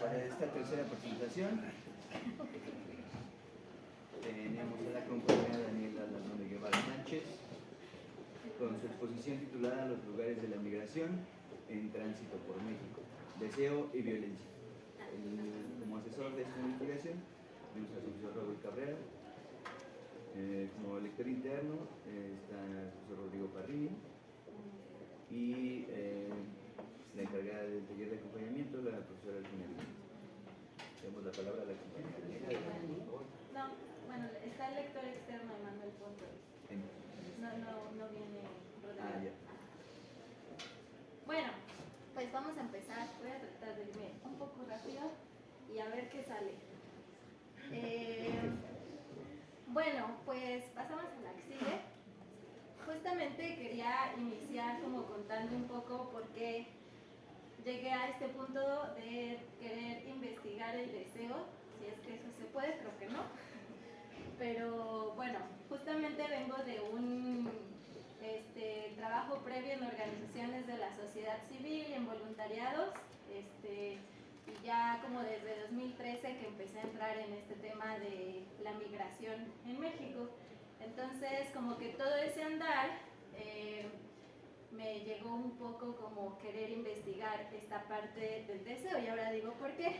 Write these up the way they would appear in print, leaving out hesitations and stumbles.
Para esta tercera presentación tenemos a la compañera Daniela Landón de Guevara Sánchez con su exposición titulada Los lugares de la migración en tránsito por México, deseo y violencia. Como asesor de esta investigación tenemos al profesor Raúl Cabrera, como lector interno está el profesor Rodrigo Parrini y la encargada del taller de acompañamiento, la profesora Alfina Díaz. Tenemos la palabra a la compañera. No, bueno, está el lector externo de Manuel Ponto. No viene Rodrigo. Ya. Bueno, pues vamos a empezar. Voy a tratar de irme un poco rápido y a ver qué sale. Bueno, pues pasamos a la que sigue. Justamente quería iniciar como contando un poco por qué llegué a este punto de querer investigar el deseo, si es que eso se puede, creo que no. Pero bueno, justamente vengo de un trabajo previo en organizaciones de la sociedad civil y en voluntariados, y ya como desde 2013 que empecé a entrar en este tema de la migración en México. Entonces, como que todo ese andar me llegó un poco como querer investigar esta parte del deseo, y ahora digo por qué.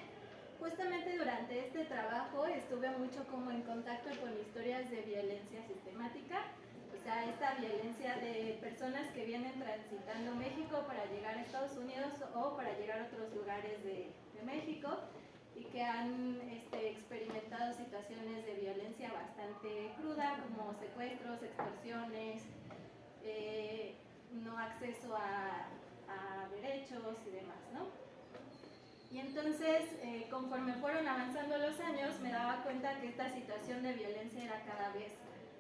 Justamente durante este trabajo estuve mucho como en contacto con historias de violencia sistemática, o sea, esta violencia de personas que vienen transitando México para llegar a Estados Unidos o para llegar a otros lugares de México y que han experimentado situaciones de violencia bastante cruda, como secuestros, extorsiones, no acceso a derechos y demás, ¿no? Y entonces, conforme fueron avanzando los años, me daba cuenta que esta situación de violencia era cada vez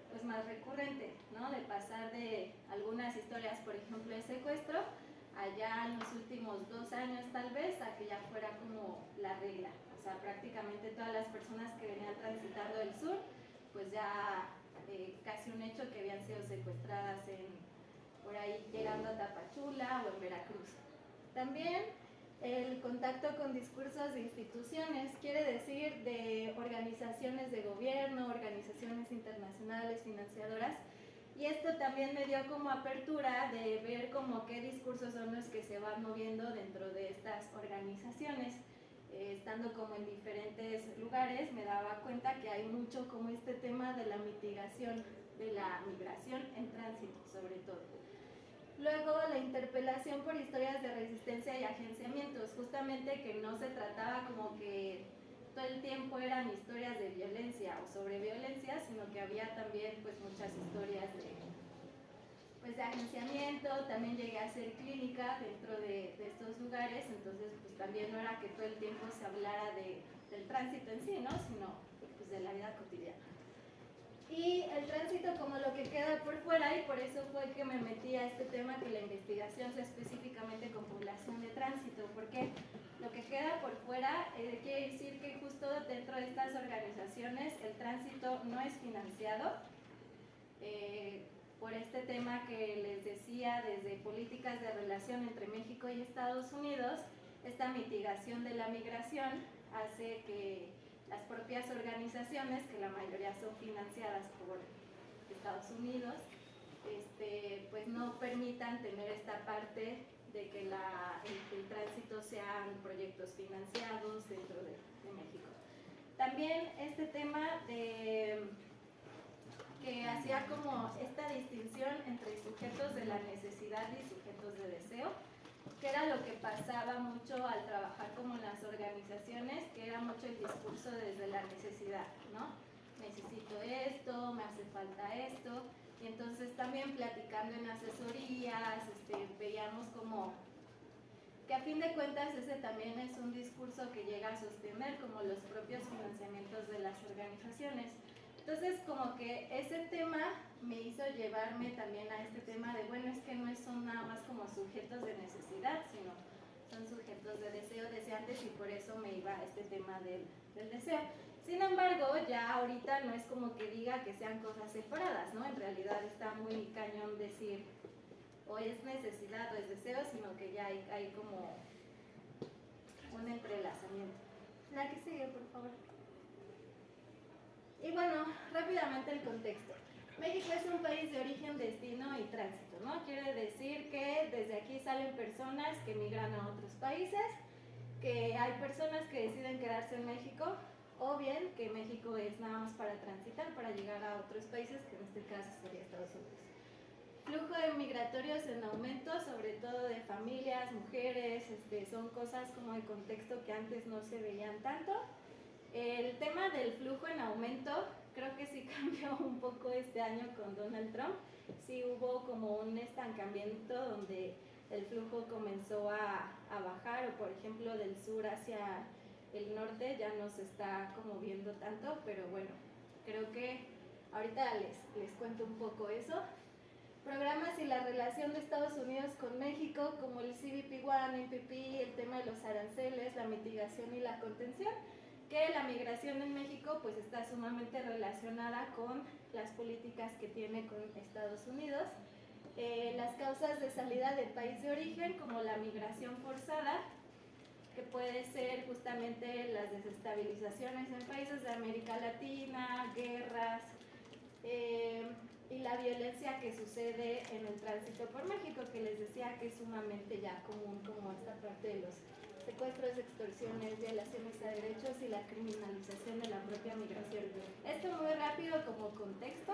pues, más recurrente, ¿no? De pasar de algunas historias, por ejemplo, de secuestro, allá en los últimos 2 años tal vez, a que ya fuera como la regla. O sea, prácticamente todas las personas que venían transitando del sur, pues ya casi un hecho que habían sido secuestradas por ahí llegando a Tapachula o en Veracruz. También el contacto con discursos de instituciones, quiere decir de organizaciones de gobierno, organizaciones internacionales, financiadoras, y esto también me dio como apertura de ver como qué discursos son los que se van moviendo dentro de estas organizaciones. Estando como en diferentes lugares me daba cuenta que hay mucho como este tema de la mitigación de la migración en tránsito sobre todo. Luego la interpelación por historias de resistencia y agenciamientos, justamente que no se trataba como que todo el tiempo eran historias de violencia o sobre violencia, sino que había también pues muchas historias de agenciamiento. También llegué a hacer clínica dentro de estos lugares, entonces pues también no era que todo el tiempo se hablara del tránsito en sí, ¿no? Sino pues de la vida cotidiana. Y el tránsito como lo que queda por fuera, y por eso fue que me metí a este tema, que la investigación sea específicamente con población de tránsito, porque lo que queda por fuera quiere decir que justo dentro de estas organizaciones el tránsito no es financiado, por este tema que les decía, desde políticas de relación entre México y Estados Unidos, esta mitigación de la migración hace que las propias organizaciones, que la mayoría son financiadas por Estados Unidos, pues no permitan tener esta parte de que el tránsito sean proyectos financiados dentro de México. También este tema que hacía como esta distinción entre sujetos de la necesidad y sujetos de deseo, que era lo que pasaba mucho al trabajar como en las organizaciones, que era mucho el discurso desde la necesidad, ¿no? Necesito esto, me hace falta esto, y entonces también platicando en asesorías, veíamos como que a fin de cuentas ese también es un discurso que llega a sostener como los propios financiamientos de las organizaciones. Entonces como que ese tema me hizo llevarme también a este tema de, bueno, es que no son nada más como sujetos de necesidad, sino son sujetos de deseo deseantes, y por eso me iba a este tema del deseo. Sin embargo, ya ahorita no es como que diga que sean cosas separadas, ¿no? En realidad está muy cañón decir o es necesidad o es deseo, sino que ya hay como un entrelazamiento. favor. Y bueno, rápidamente el contexto. México es un país de origen, destino y tránsito, ¿no? Quiere decir que desde aquí salen personas que migran a otros países, que hay personas que deciden quedarse en México, o bien que México es nada más para transitar, para llegar a otros países, que en este caso sería Estados Unidos. Flujo de migratorios en aumento, sobre todo de familias, mujeres, son cosas como de contexto que antes no se veían tanto. El tema del flujo en aumento creo que sí cambió un poco este año con Donald Trump. Sí hubo como un estancamiento donde el flujo comenzó a bajar, o por ejemplo del sur hacia el norte ya no se está como viendo tanto, pero bueno, creo que ahorita les cuento un poco eso. Programas y la relación de Estados Unidos con México, como el CBP-1, MPP, el tema de los aranceles, la mitigación y la contención, que la migración en México pues está sumamente relacionada con las políticas que tiene con Estados Unidos. Las causas de salida del país de origen, como la migración forzada, que puede ser justamente las desestabilizaciones en países de América Latina, guerras, y la violencia que sucede en el tránsito por México, que les decía que es sumamente ya común, como esta parte de los secuestros, extorsiones, violaciones a derechos y la criminalización de la propia migración. Esto muy rápido como contexto.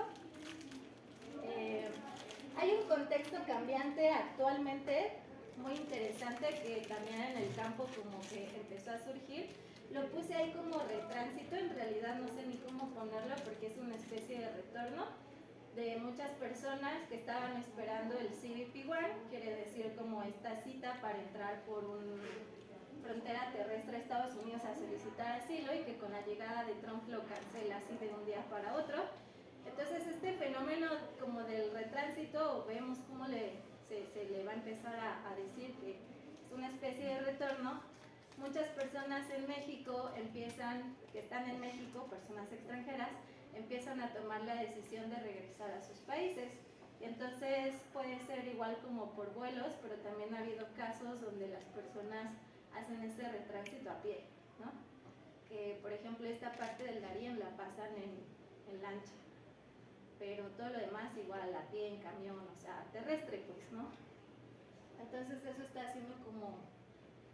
Hay un contexto cambiante actualmente muy interesante que también en el campo como que empezó a surgir. Lo puse ahí como retránsito, en realidad no sé ni cómo ponerlo porque es una especie de retorno de muchas personas que estaban esperando el CBP-1, quiere decir como esta cita para entrar por una frontera terrestre a Estados Unidos a solicitar asilo, y que con la llegada de Trump lo cancela así de un día para otro. Entonces este fenómeno como del retránsito, vemos cómo se le va a empezar a decir que es una especie de retorno. Muchas personas en México que están en México, personas extranjeras, empiezan a tomar la decisión de regresar a sus países. Entonces puede ser igual como por vuelos, pero también ha habido casos donde las personas hacen ese retránsito a pie, ¿no? Que por ejemplo esta parte del Darién la pasan en lancha, pero todo lo demás igual a pie, en camión, o sea, terrestre pues, ¿no? Entonces eso está haciendo como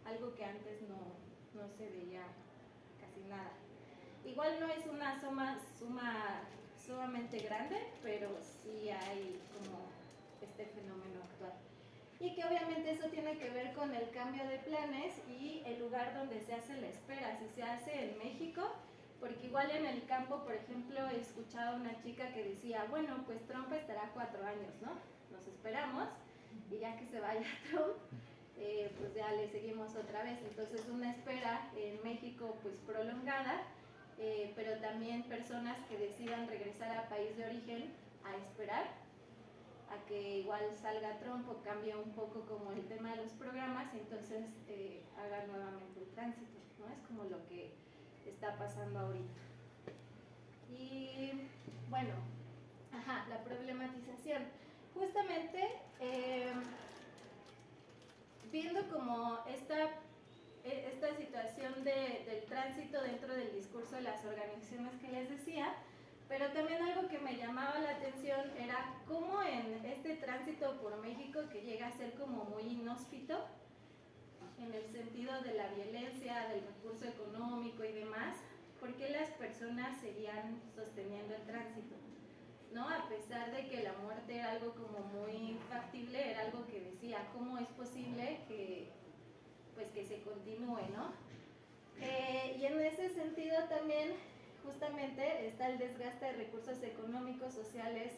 algo que antes no se veía casi nada. Igual no es una suma sumamente grande, pero sí hay como este fenómeno actual. Y que obviamente eso tiene que ver con el cambio de planes y el lugar donde se hace la espera, si se hace en México, porque igual en el campo, por ejemplo, he escuchado a una chica que decía, bueno, pues Trump estará 4 años, ¿no? Nos esperamos y ya que se vaya Trump, pues ya le seguimos otra vez. Entonces una espera en México pues prolongada, pero también personas que decidan regresar al país de origen a esperar a que igual salga Trump o cambie un poco como el tema de los programas, y entonces haga nuevamente el tránsito, ¿no? Es como lo que está pasando ahorita. Y bueno, la problematización. Justamente viendo como esta situación del tránsito dentro del discurso de las organizaciones que les decía, pero también algo que me llamaba la atención era cómo en este tránsito por México, que llega a ser como muy inhóspito, en el sentido de la violencia, del recurso económico y demás, ¿por qué las personas seguían sosteniendo el tránsito? ¿No? A pesar de que la muerte era algo como muy factible, era algo que decía, ¿cómo es posible que se continúe, ¿no? Y en ese sentido también justamente está el desgaste de recursos económicos, sociales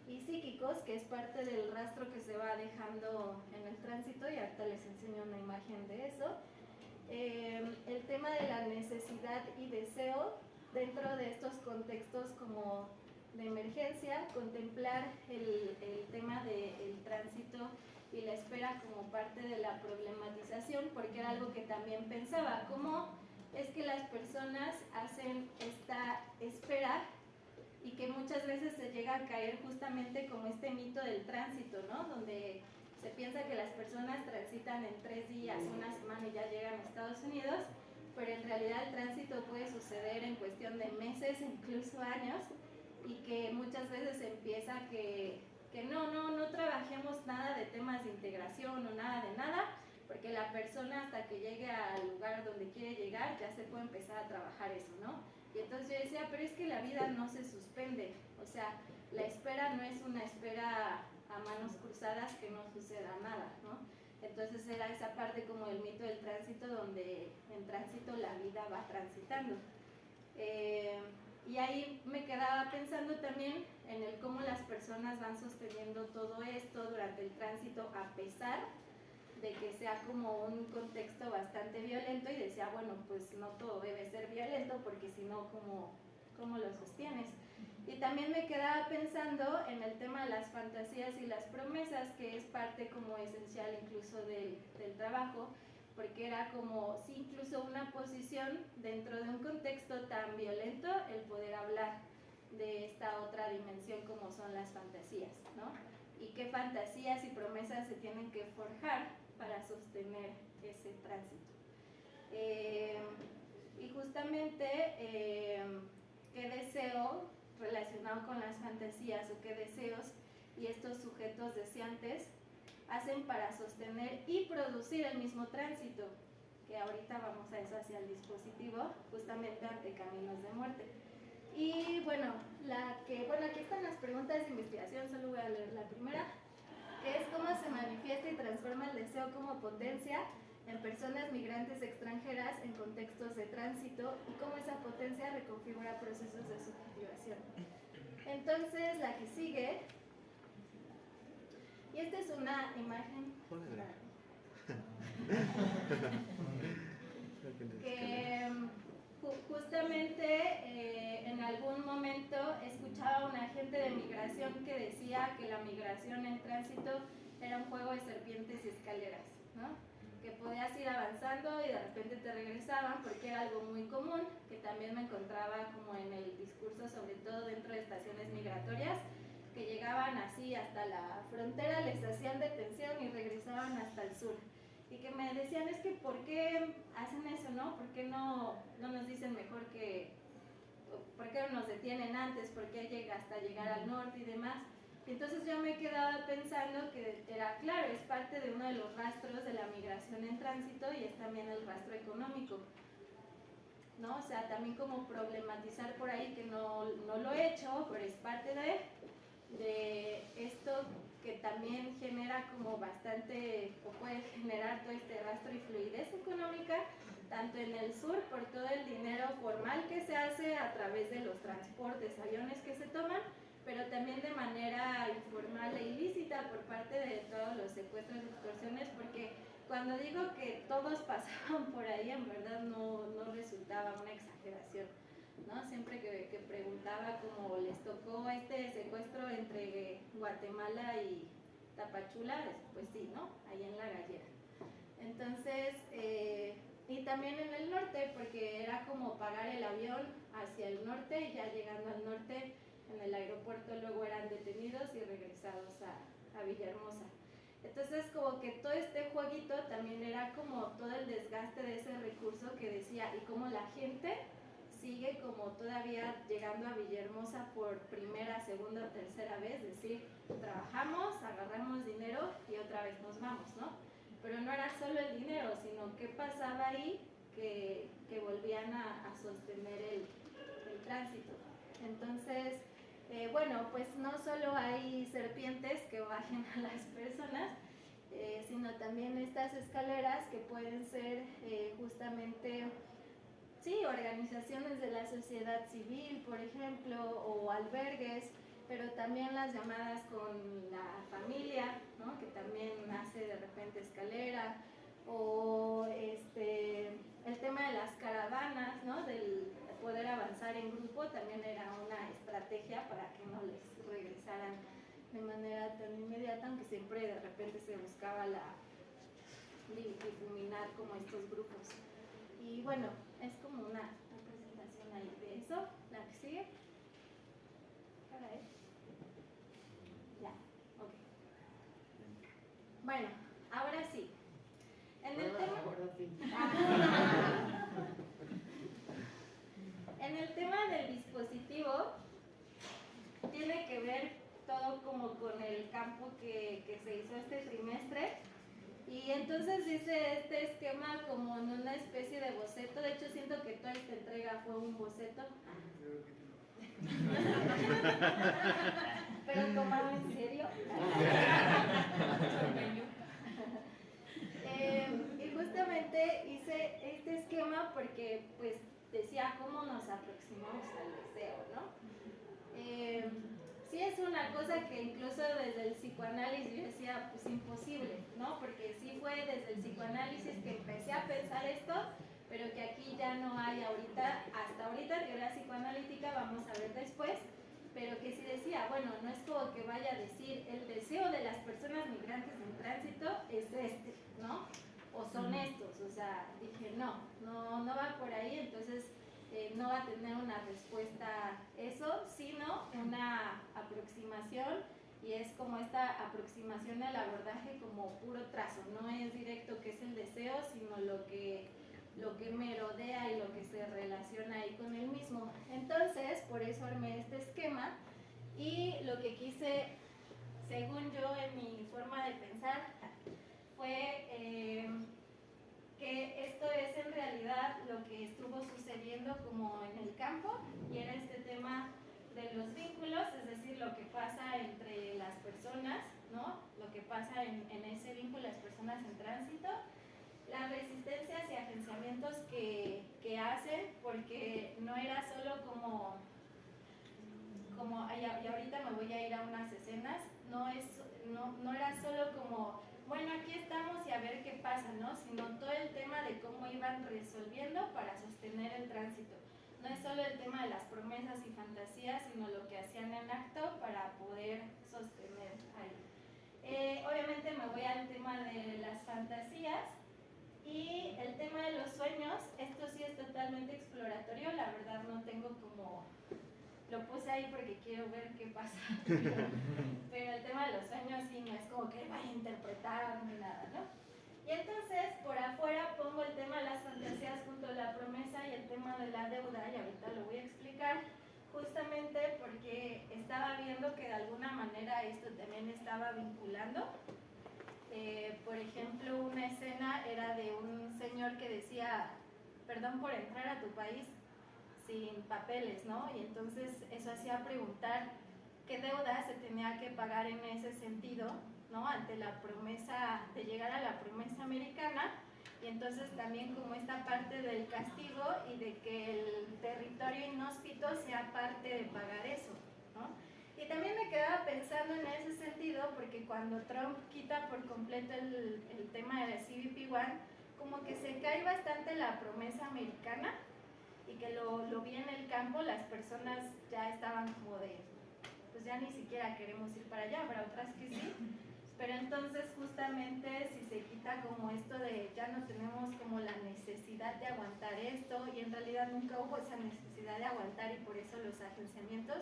y psíquicos, que es parte del rastro que se va dejando en el tránsito, y ahorita les enseño una imagen de eso. El tema de la necesidad y deseo dentro de estos contextos como de emergencia, contemplar el tema del tránsito y la espera como parte de la problematización, porque era algo que también pensaba, cómo es que las personas hacen esta espera y que muchas veces se llega a caer justamente como este mito del tránsito, ¿no? Donde se piensa que las personas transitan en 3 días, una semana y ya llegan a Estados Unidos, pero en realidad el tránsito puede suceder cuestión de meses, incluso años, y que muchas veces empieza que no trabajemos nada de temas de integración o nada de nada, porque la persona hasta que llegue al lugar donde quiere llegar ya se puede empezar a trabajar eso, ¿no? Y entonces yo decía, pero es que la vida no se suspende, o sea, la espera no es una espera a manos cruzadas que no suceda nada, ¿no? Entonces era esa parte como el mito del tránsito, donde en tránsito la vida va transitando. Y ahí me quedaba pensando también en el cómo las personas van sosteniendo todo esto durante el tránsito, a pesar de que sea como un contexto bastante violento, y decía, bueno, pues no todo debe ser violento, porque si no, ¿cómo lo sostienes? Y también me quedaba pensando en el tema de las fantasías y las promesas, que es parte como esencial incluso del trabajo, porque era como, sí, incluso una posición dentro de un contexto tan violento, el poder hablar de esta otra dimensión como son las fantasías, ¿no? Y qué fantasías y promesas se tienen que forjar para sostener ese tránsito. Y justamente, qué deseo relacionado con las fantasías, o qué deseos y estos sujetos deseantes hacen para sostener y producir el mismo tránsito, que ahorita vamos a eso, hacia el dispositivo, justamente ante caminos de muerte. Y bueno, aquí están las preguntas de investigación, solo voy a leer la primera, que es cómo se manifiesta y transforma el deseo como potencia en personas migrantes extranjeras en contextos de tránsito, y cómo esa potencia reconfigura procesos de subjetivación. Entonces, la que sigue, y esta es una imagen que justamente en algún momento escuchaba a un agente de migración que decía que la migración en tránsito era un juego de serpientes y escaleras, ¿no? Que podías ir avanzando y de repente te regresaban, porque era algo muy común, que también me encontraba como en el discurso, sobre todo dentro de estaciones migratorias, que llegaban así hasta la frontera, les hacían detención y regresaban hasta el sur. Y que me decían, es que ¿por qué hacen eso, no? ¿Por qué no nos dicen mejor por qué no nos detienen antes? ¿Por qué llega hasta llegar al norte y demás? Y entonces yo me quedaba pensando que era claro, es parte de uno de los rastros de la migración en tránsito, y es también el rastro económico, ¿no? O sea, también como problematizar por ahí, que no lo he hecho, pero es parte de esto que también genera como bastante, o puede generar todo este rastro y fluidez económica, tanto en el sur por todo el dinero formal que se hace a través de los transportes, aviones que se toman, pero también de manera informal e ilícita por parte de todos los secuestros y extorsiones, porque cuando digo que todos pasaban por ahí, en verdad no resultaba una exageración, ¿no? Siempre que preguntaba como les tocó este secuestro entre Guatemala y Tapachula, pues sí, ¿no? Ahí en La Gallera. Entonces, y también en el norte, porque era como pagar el avión hacia el norte, y ya llegando al norte, en el aeropuerto luego eran detenidos y regresados a Villahermosa. Entonces, como que todo este jueguito también era como todo el desgaste de ese recurso que decía, y como la gente sigue como todavía llegando a Villahermosa por primera, segunda o tercera vez, es decir, trabajamos, agarramos dinero y otra vez nos vamos, ¿no? Pero no era solo el dinero, sino qué pasaba ahí que volvían a sostener el tránsito. Entonces, bueno, pues no solo hay serpientes que bajen a las personas, sino también estas escaleras que pueden ser justamente, sí, organizaciones de la sociedad civil, por ejemplo, o albergues, pero también las llamadas con la familia, ¿no? Que también hace de repente escalera, o el tema de las caravanas, ¿no? Del poder avanzar en grupo, también era una estrategia para que no les regresaran de manera tan inmediata, aunque siempre de repente se buscaba difuminar como estos grupos. Y bueno, es como una presentación ahí de eso. La que sigue. Ya, ok. Bueno, ahora sí. En el tema campo que se hizo este trimestre. Y entonces hice este esquema como en una especie de boceto. De hecho, siento que toda esta entrega fue un boceto. Pero tomado en serio. Y justamente hice este esquema porque pues decía cómo nos aproximamos al deseo, ¿no? Sí es una cosa que incluso desde el psicoanálisis yo decía, pues imposible, ¿no? Porque sí fue desde el psicoanálisis que empecé a pensar esto, pero que aquí ya no hay ahorita, hasta ahorita teoría psicoanalítica, vamos a ver después, pero que sí decía, bueno, no es como que vaya a decir, el deseo de las personas migrantes en tránsito es este, ¿no? O son estos, o sea, dije, no va por ahí, entonces no va a tener una respuesta eso, sino una aproximación, y es como esta aproximación al abordaje como puro trazo, no es directo que es el deseo, sino lo que merodea y lo que se relaciona ahí con el mismo. Entonces, por eso armé este esquema, y lo que quise, según yo, en mi forma de pensar, fue que esto es en realidad lo que estuvo sucediendo como en el campo, y era este tema de los vínculos, es decir, lo que pasa entre las personas, ¿no? Lo que pasa en ese vínculo, las personas en tránsito, las resistencias y agenciamientos que hacen, porque no era solo como y ahorita me voy a ir a unas escenas, no era solo como, bueno, aquí estamos y a ver qué pasa, ¿no? Sino todo el tema de cómo iban resolviendo para sostener el tránsito. No es solo el tema de las promesas y fantasías, sino lo que hacían en acto para poder sostener ahí. Obviamente me voy al tema de las fantasías. Y el tema de los sueños, esto sí es totalmente exploratorio, la verdad no tengo como, lo puse ahí porque quiero ver qué pasa, pero el tema de los sueños sí no es como que vaya a interpretar ni nada, ¿no? Y entonces por afuera pongo el tema de las fantasías junto a la promesa y el tema de la deuda, y ahorita lo voy a explicar, justamente porque estaba viendo que de alguna manera esto también estaba vinculando. Por ejemplo, una escena era de un señor que decía, perdón por entrar a tu país sin papeles, ¿no? Y entonces eso hacía preguntar qué deuda se tenía que pagar en ese sentido, ¿no? Ante la promesa de llegar a la promesa americana, y entonces también como esta parte del castigo y de que el territorio inhóspito sea parte de pagar eso, ¿no? Y también me quedaba pensando en ese sentido, porque cuando Trump quita por completo el tema de la CBP-1, como que se cae bastante la promesa americana, y que lo vi en el campo, las personas ya estaban como de, pues ya ni siquiera queremos ir para allá, habrá otras que sí, pero entonces justamente si se quita como esto de ya no tenemos como la necesidad de aguantar esto, y en realidad nunca hubo esa necesidad de aguantar, y por eso los agenciamientos.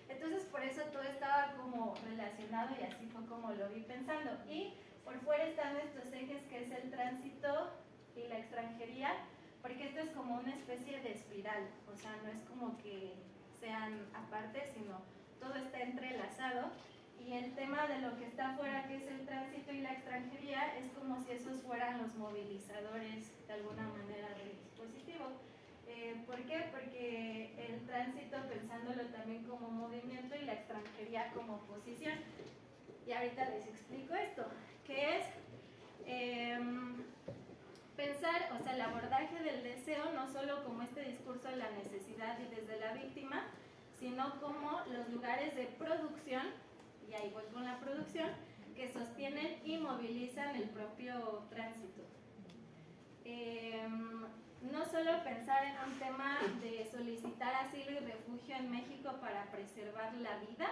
Entonces por eso todo estaba como relacionado, y así fue como lo vi pensando. Y por fuera están estos ejes que es el tránsito y la extranjería, porque esto es como una especie de espiral, o sea, no es como que sean aparte, sino todo está entrelazado. Y el tema de lo que está afuera, que es el tránsito y la extranjería, es como si esos fueran los movilizadores de alguna manera del dispositivo. ¿Por qué? Porque el tránsito pensándolo también como movimiento y la extranjería como posición. Y ahorita les explico esto, que es pensar, o sea, el abordaje del deseo no solo como este discurso de la necesidad y desde la víctima, sino como los lugares de producción, y ahí voy con la producción, que sostienen y movilizan el propio tránsito. No solo pensar en un tema de solicitar asilo y refugio en México para preservar la vida,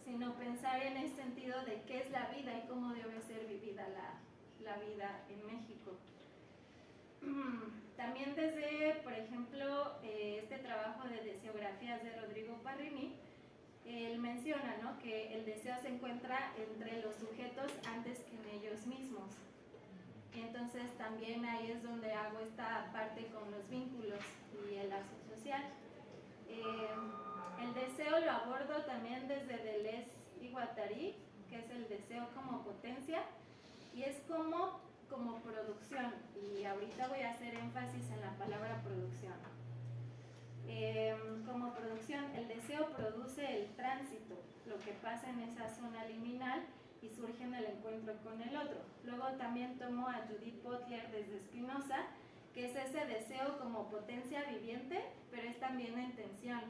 sino pensar en el sentido de qué es la vida y cómo debe ser vivida la vida en México. También desde, por ejemplo, este trabajo de deseografías de Rodrigo Parrini, él menciona, ¿no?, que el deseo se encuentra entre los sujetos antes que en ellos mismos. Y entonces también ahí es donde hago esta parte con los vínculos y el lazo social. El deseo lo abordo también desde Deleuze y Guattari, que es el deseo como potencia y es como producción, y ahorita voy a hacer énfasis en la palabra producción. Como producción, el deseo produce el tránsito, lo que pasa en esa zona liminal y surge en el encuentro con el otro. Luego también tomo a Judith Butler desde Spinoza, que es ese deseo como potencia viviente, pero es también en tensión,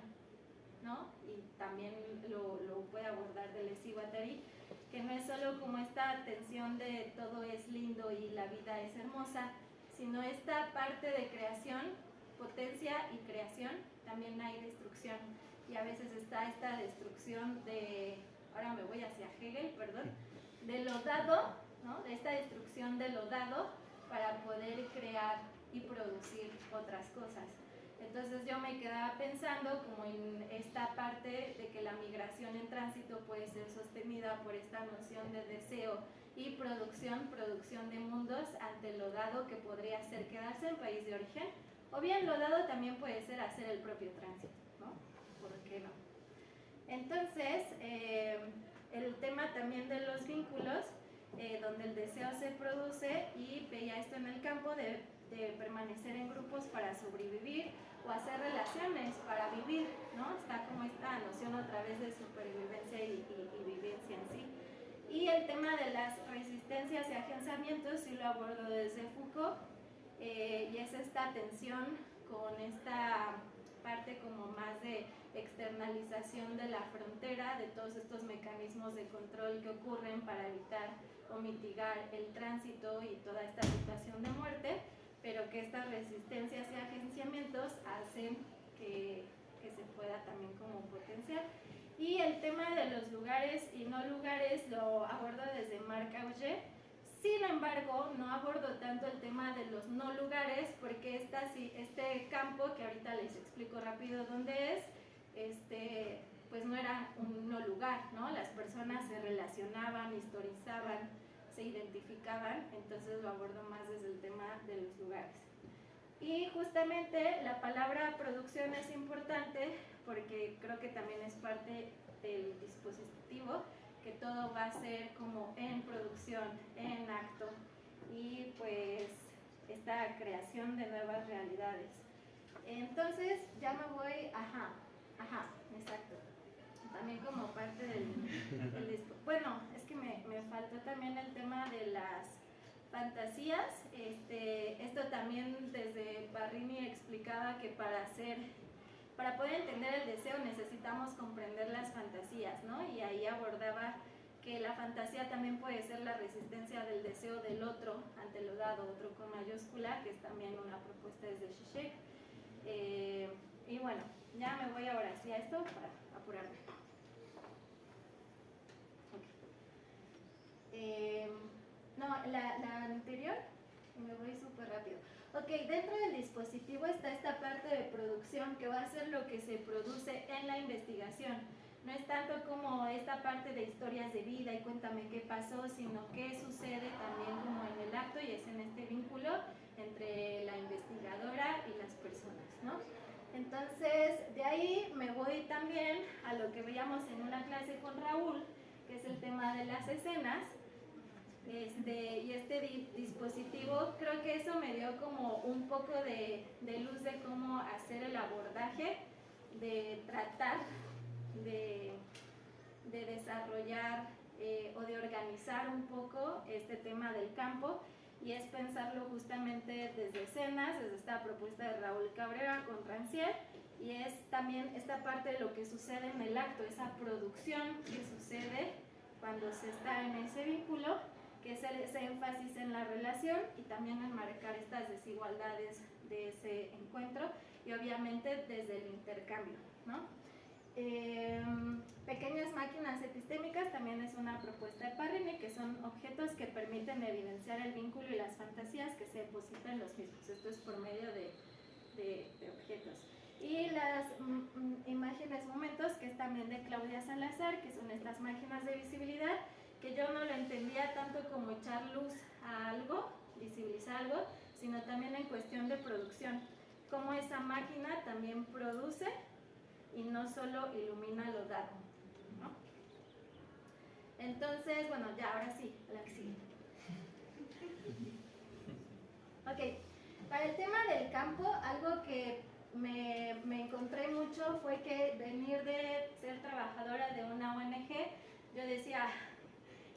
¿no? Y también lo puede abordar Deleuze y Guattari, que no es solo como esta tensión de todo es lindo y la vida es hermosa, sino esta parte de creación, potencia y creación, también hay destrucción. Y a veces está esta destrucción de, ahora me voy hacia Hegel, perdón, de lo dado, ¿no? De esta destrucción de lo dado para poder crear y producir otras cosas. Entonces yo me quedaba pensando como en esta parte de que la migración en tránsito puede ser sostenida por esta noción de deseo y producción de mundos ante lo dado, que podría ser quedarse en país de origen, o bien lo dado también puede ser hacer el propio tránsito, ¿no? ¿Por qué no? Entonces, el tema también de los vínculos, donde el deseo se produce, y veía esto en el campo de permanecer en grupos para sobrevivir o hacer relaciones para vivir, ¿no? Está como esta noción otra vez de supervivencia y vivencia en sí. Y el tema de las resistencias y agenciamientos sí lo abordo desde Foucault, y es esta tensión con esta parte como más de externalización de la frontera, de todos estos mecanismos de control que ocurren para evitar o mitigar el tránsito y toda esta situación de muerte, pero que estas resistencias y agenciamientos hacen que se pueda también como potenciar. Y el tema de los lugares y no lugares lo abordo desde Marc Augé. Sin embargo, no abordo tanto el tema de los no lugares, porque este campo, que ahorita les explico rápido dónde es, pues no era un no lugar, ¿no? Las personas se relacionaban, historizaban, se identificaban, entonces lo abordo más desde el tema de los lugares. Y justamente la palabra producción es importante porque creo que también es parte del dispositivo, que todo va a ser como en producción, en acto, y pues esta creación de nuevas realidades. Entonces ya me voy, exacto, también como parte del bueno, es que me faltó también el tema de las fantasías. Esto también desde Parrini explicaba que para poder entender el deseo necesitamos comprender las fantasías, ¿no? Y ahí abordaba que la fantasía también puede ser la resistencia del deseo del otro ante lo dado, otro con mayúscula, que es también una propuesta desde Zizek. Y bueno, ya me voy ahora sí a esto para apurarme. Okay. No, la anterior, me voy súper rápido. Ok, dentro del dispositivo está esta parte de producción, que va a ser lo que se produce en la investigación. No es tanto como esta parte de historias de vida y cuéntame qué pasó, sino qué sucede también como en el acto, y es en este vínculo entre la investigadora y las personas, ¿no? Entonces, de ahí me voy también a lo que veíamos en una clase con Raúl, que es el tema de las escenas. Y este dispositivo, creo que eso me dio como un poco de luz de cómo hacer el abordaje, de tratar de desarrollar o de organizar un poco este tema del campo, y es pensarlo justamente desde escenas, desde esta propuesta de Raúl Cabrera con Rancière, y es también esta parte de lo que sucede en el acto, esa producción que sucede cuando se está en ese vínculo, que es ese énfasis en la relación y también en marcar estas desigualdades de ese encuentro, y obviamente desde el intercambio, ¿no? Pequeñas máquinas epistémicas también es una propuesta de Parrini, que son objetos que permiten evidenciar el vínculo y las fantasías que se depositan en los mismos. Esto es por medio de objetos. Y las imágenes momentos, que es también de Claudia Salazar, que son estas máquinas de visibilidad, que yo no lo entendía tanto como echar luz a algo, visibilizar algo, sino también en cuestión de producción, cómo esa máquina también produce y no solo ilumina lo dado, ¿no? Entonces, bueno, ya, ahora sí, a la que sigue. Ok, para el tema del campo, algo que me encontré mucho fue que venir de ser trabajadora de una ONG, yo decía,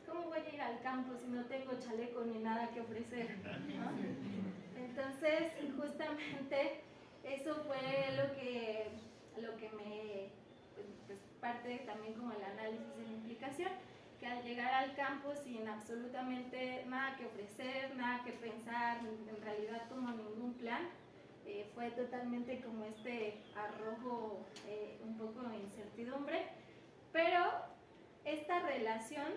¿cómo voy a ir al campo si no tengo chaleco ni nada que ofrecer? ¿No? Entonces, justamente eso fue lo que me, pues, parte también como el análisis de la implicación, que al llegar al campo sin absolutamente nada que ofrecer, nada que pensar, en realidad como ningún plan, fue totalmente como este arrojo, un poco de incertidumbre, pero esta relación,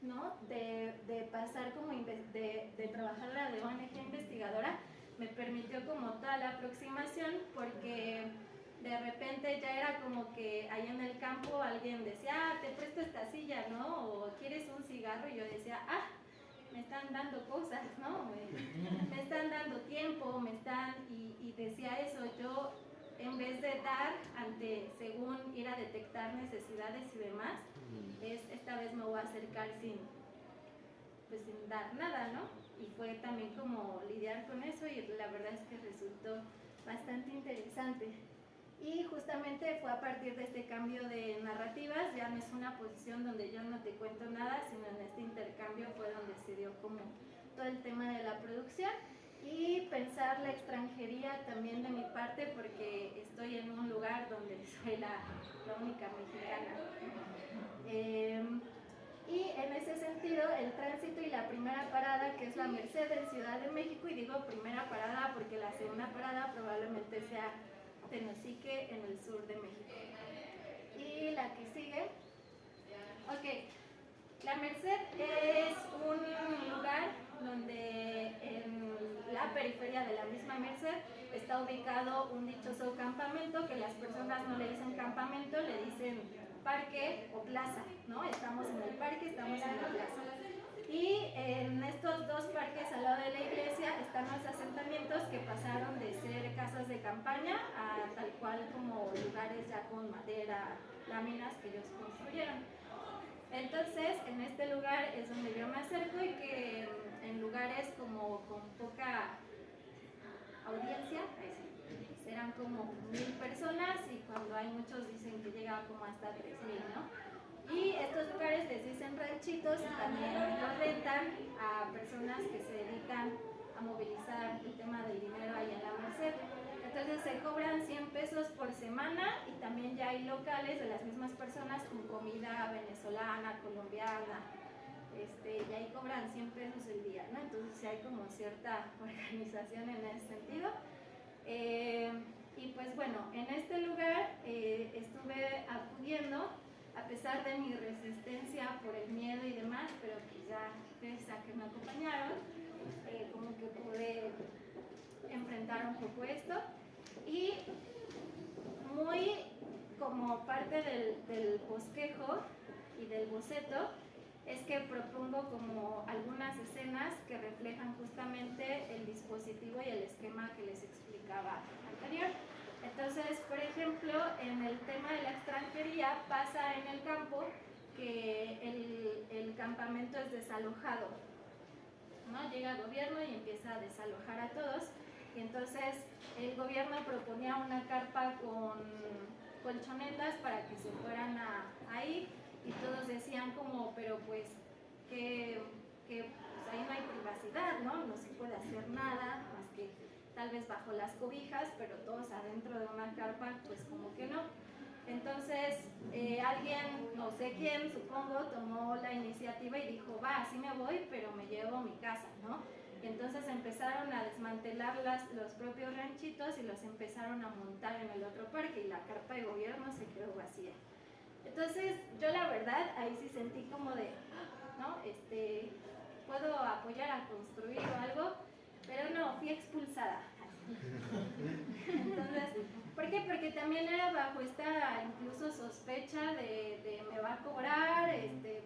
¿no? de pasar como de trabajadora de ONG investigadora me permitió como toda la aproximación, porque de repente ya era como que ahí en el campo alguien decía, te presto esta silla, ¿no? O ¿quieres un cigarro? Y yo decía, me están dando cosas, ¿no? Me están dando tiempo, y decía eso, yo en vez de dar según ir a detectar necesidades y demás, esta vez me voy a acercar sin dar nada, ¿no? Y fue también como lidiar con eso, y la verdad es que resultó bastante interesante. Y justamente fue a partir de este cambio de narrativas, ya no es una posición donde yo no te cuento nada, sino en este intercambio fue donde se dio como todo el tema de la producción, y pensar la extranjería también de mi parte, porque estoy en un lugar donde soy la única mexicana. Y en ese sentido, el tránsito y la primera parada, que es la Merced en Ciudad de México, y digo primera parada porque la segunda parada probablemente sea Tenosique, en el sur de México. Y la que sigue, ok, la Merced es un lugar donde en la periferia de la misma Merced está ubicado un dichoso campamento, que las personas no le dicen campamento, le dicen parque o plaza, ¿no? Estamos en el parque, estamos en la plaza. Y en estos dos parques al lado de la iglesia están los asentamientos que pasaron de ser casas de campaña a tal cual como lugares ya con madera, láminas que ellos construyeron. Entonces, en este lugar es donde yo me acerco, y que en lugares como con poca audiencia, eran como 1000 personas, y cuando hay muchos dicen que llega como hasta 3000, ¿no? Y estos lugares les dicen ranchitos, y también los rentan a personas que se dedican a movilizar el tema del dinero ahí en la Merced. Entonces se cobran 100 pesos por semana, y también ya hay locales de las mismas personas con comida venezolana, colombiana, y ahí cobran 100 pesos el día, ¿no? Entonces sí hay como cierta organización en ese sentido. Y pues bueno, en este lugar estuve acudiendo a pesar de mi resistencia por el miedo y demás, pero pues ya gracias a que me acompañaron, como que pude enfrentar un poco esto. Y muy como parte del bosquejo y del boceto, es que propongo como algunas escenas que reflejan justamente el dispositivo y el esquema que les explicaba anterior. Entonces, por ejemplo, en el tema de la extranjería pasa en el campo que el campamento es desalojado, ¿no? Llega el gobierno y empieza a desalojar a todos, y entonces el gobierno proponía una carpa con colchonetas para que se fueran ahí, y todos decían como, pero pues que pues ahí no hay privacidad, ¿no? No se puede hacer nada más que tal vez bajo las cobijas, pero todos adentro de una carpa, pues como que no. Entonces alguien, no sé quién, supongo, tomó la iniciativa y dijo, va, así me voy, pero me llevo mi casa, ¿no? Y entonces empezaron a desmantelar los propios ranchitos y los empezaron a montar en el otro parque, y la carpa de gobierno se quedó vacía. Entonces yo la verdad ahí sí sentí como de, ¿no? Puedo apoyar a construir o algo, pero no, fui expulsada. Entonces, ¿por qué? Porque también era bajo esta incluso sospecha de me va a cobrar,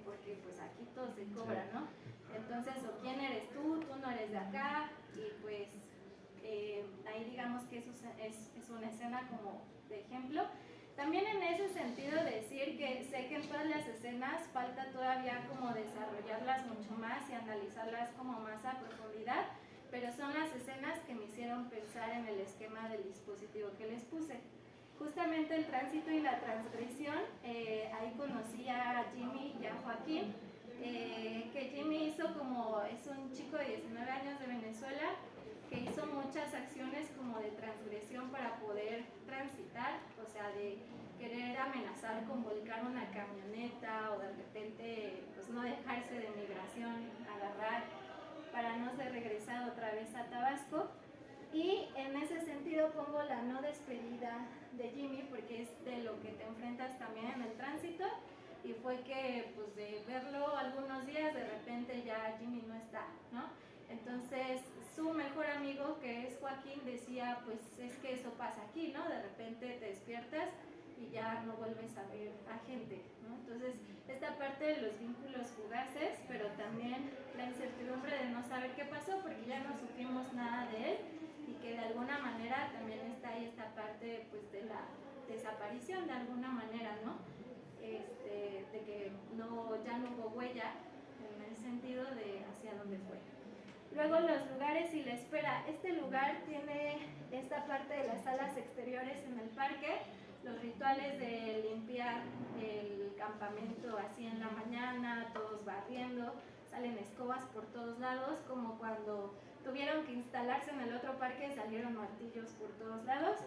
porque pues aquí todo se cobra, ¿no? Entonces, o quién eres tú no eres de acá, y pues ahí digamos que eso es una escena como de ejemplo. también en ese sentido decir que sé que en todas las escenas falta todavía como desarrollarlas mucho más y analizarlas como más a profundidad, pero son las escenas que me hicieron pensar en el esquema del dispositivo que les puse. Justamente el tránsito y la transgresión, ahí conocí a Jimmy y a Joaquín, que Jimmy hizo como, es un chico de 19 años de Venezuela, que hizo muchas acciones como de transgresión para poder transitar, o sea, de querer amenazar con volcar una camioneta o de repente pues no dejarse de migración, agarrar para no ser regresado otra vez a Tabasco. Y en ese sentido pongo la no despedida de Jimmy porque es de lo que te enfrentas también en el tránsito, y fue que pues de verlo algunos días de repente ya Jimmy no está, ¿no? Entonces su mejor amigo, que es Joaquín, decía pues es que eso pasa aquí, ¿no? De repente te despiertas y ya no vuelves a ver a gente, ¿no? Entonces esta parte de los vínculos fugaces, pero también la incertidumbre de no saber qué pasó porque ya no supimos nada de él, y que de alguna manera también está ahí esta parte pues de la desaparición de alguna manera, ¿no? De que no, ya no hubo huella en el sentido de hacia dónde fue. Luego los lugares y la espera. Este lugar tiene esta parte de las salas exteriores en el parque, los rituales de limpiar el campamento así en la mañana, todos barriendo, salen escobas por todos lados, como cuando tuvieron que instalarse en el otro parque, salieron martillos por todos lados.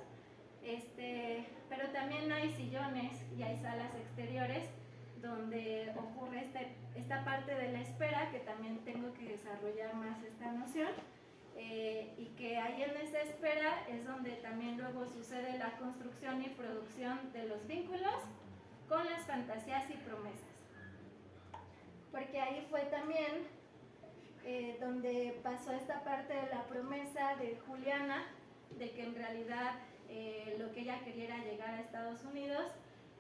Pero también hay sillones y hay salas exteriores donde ocurre esta parte de la espera, que también tengo que desarrollar más esta noción, y que ahí en esa espera es donde también luego sucede la construcción y producción de los vínculos con las fantasías y promesas. Porque ahí fue también donde pasó esta parte de la promesa de Juliana, de que en realidad lo que ella quería era llegar a Estados Unidos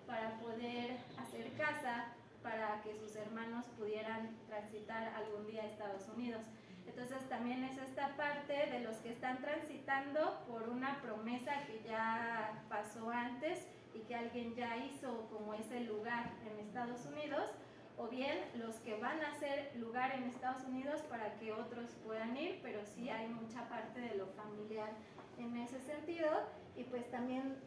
para poder hacer casa, para que sus hermanos pudieran transitar algún día a Estados Unidos. Entonces también es esta parte de los que están transitando por una promesa que ya pasó antes y que alguien ya hizo como ese lugar en Estados Unidos, o bien los que van a hacer lugar en Estados Unidos para que otros puedan ir, pero sí hay mucha parte de lo familiar en ese sentido. Y pues también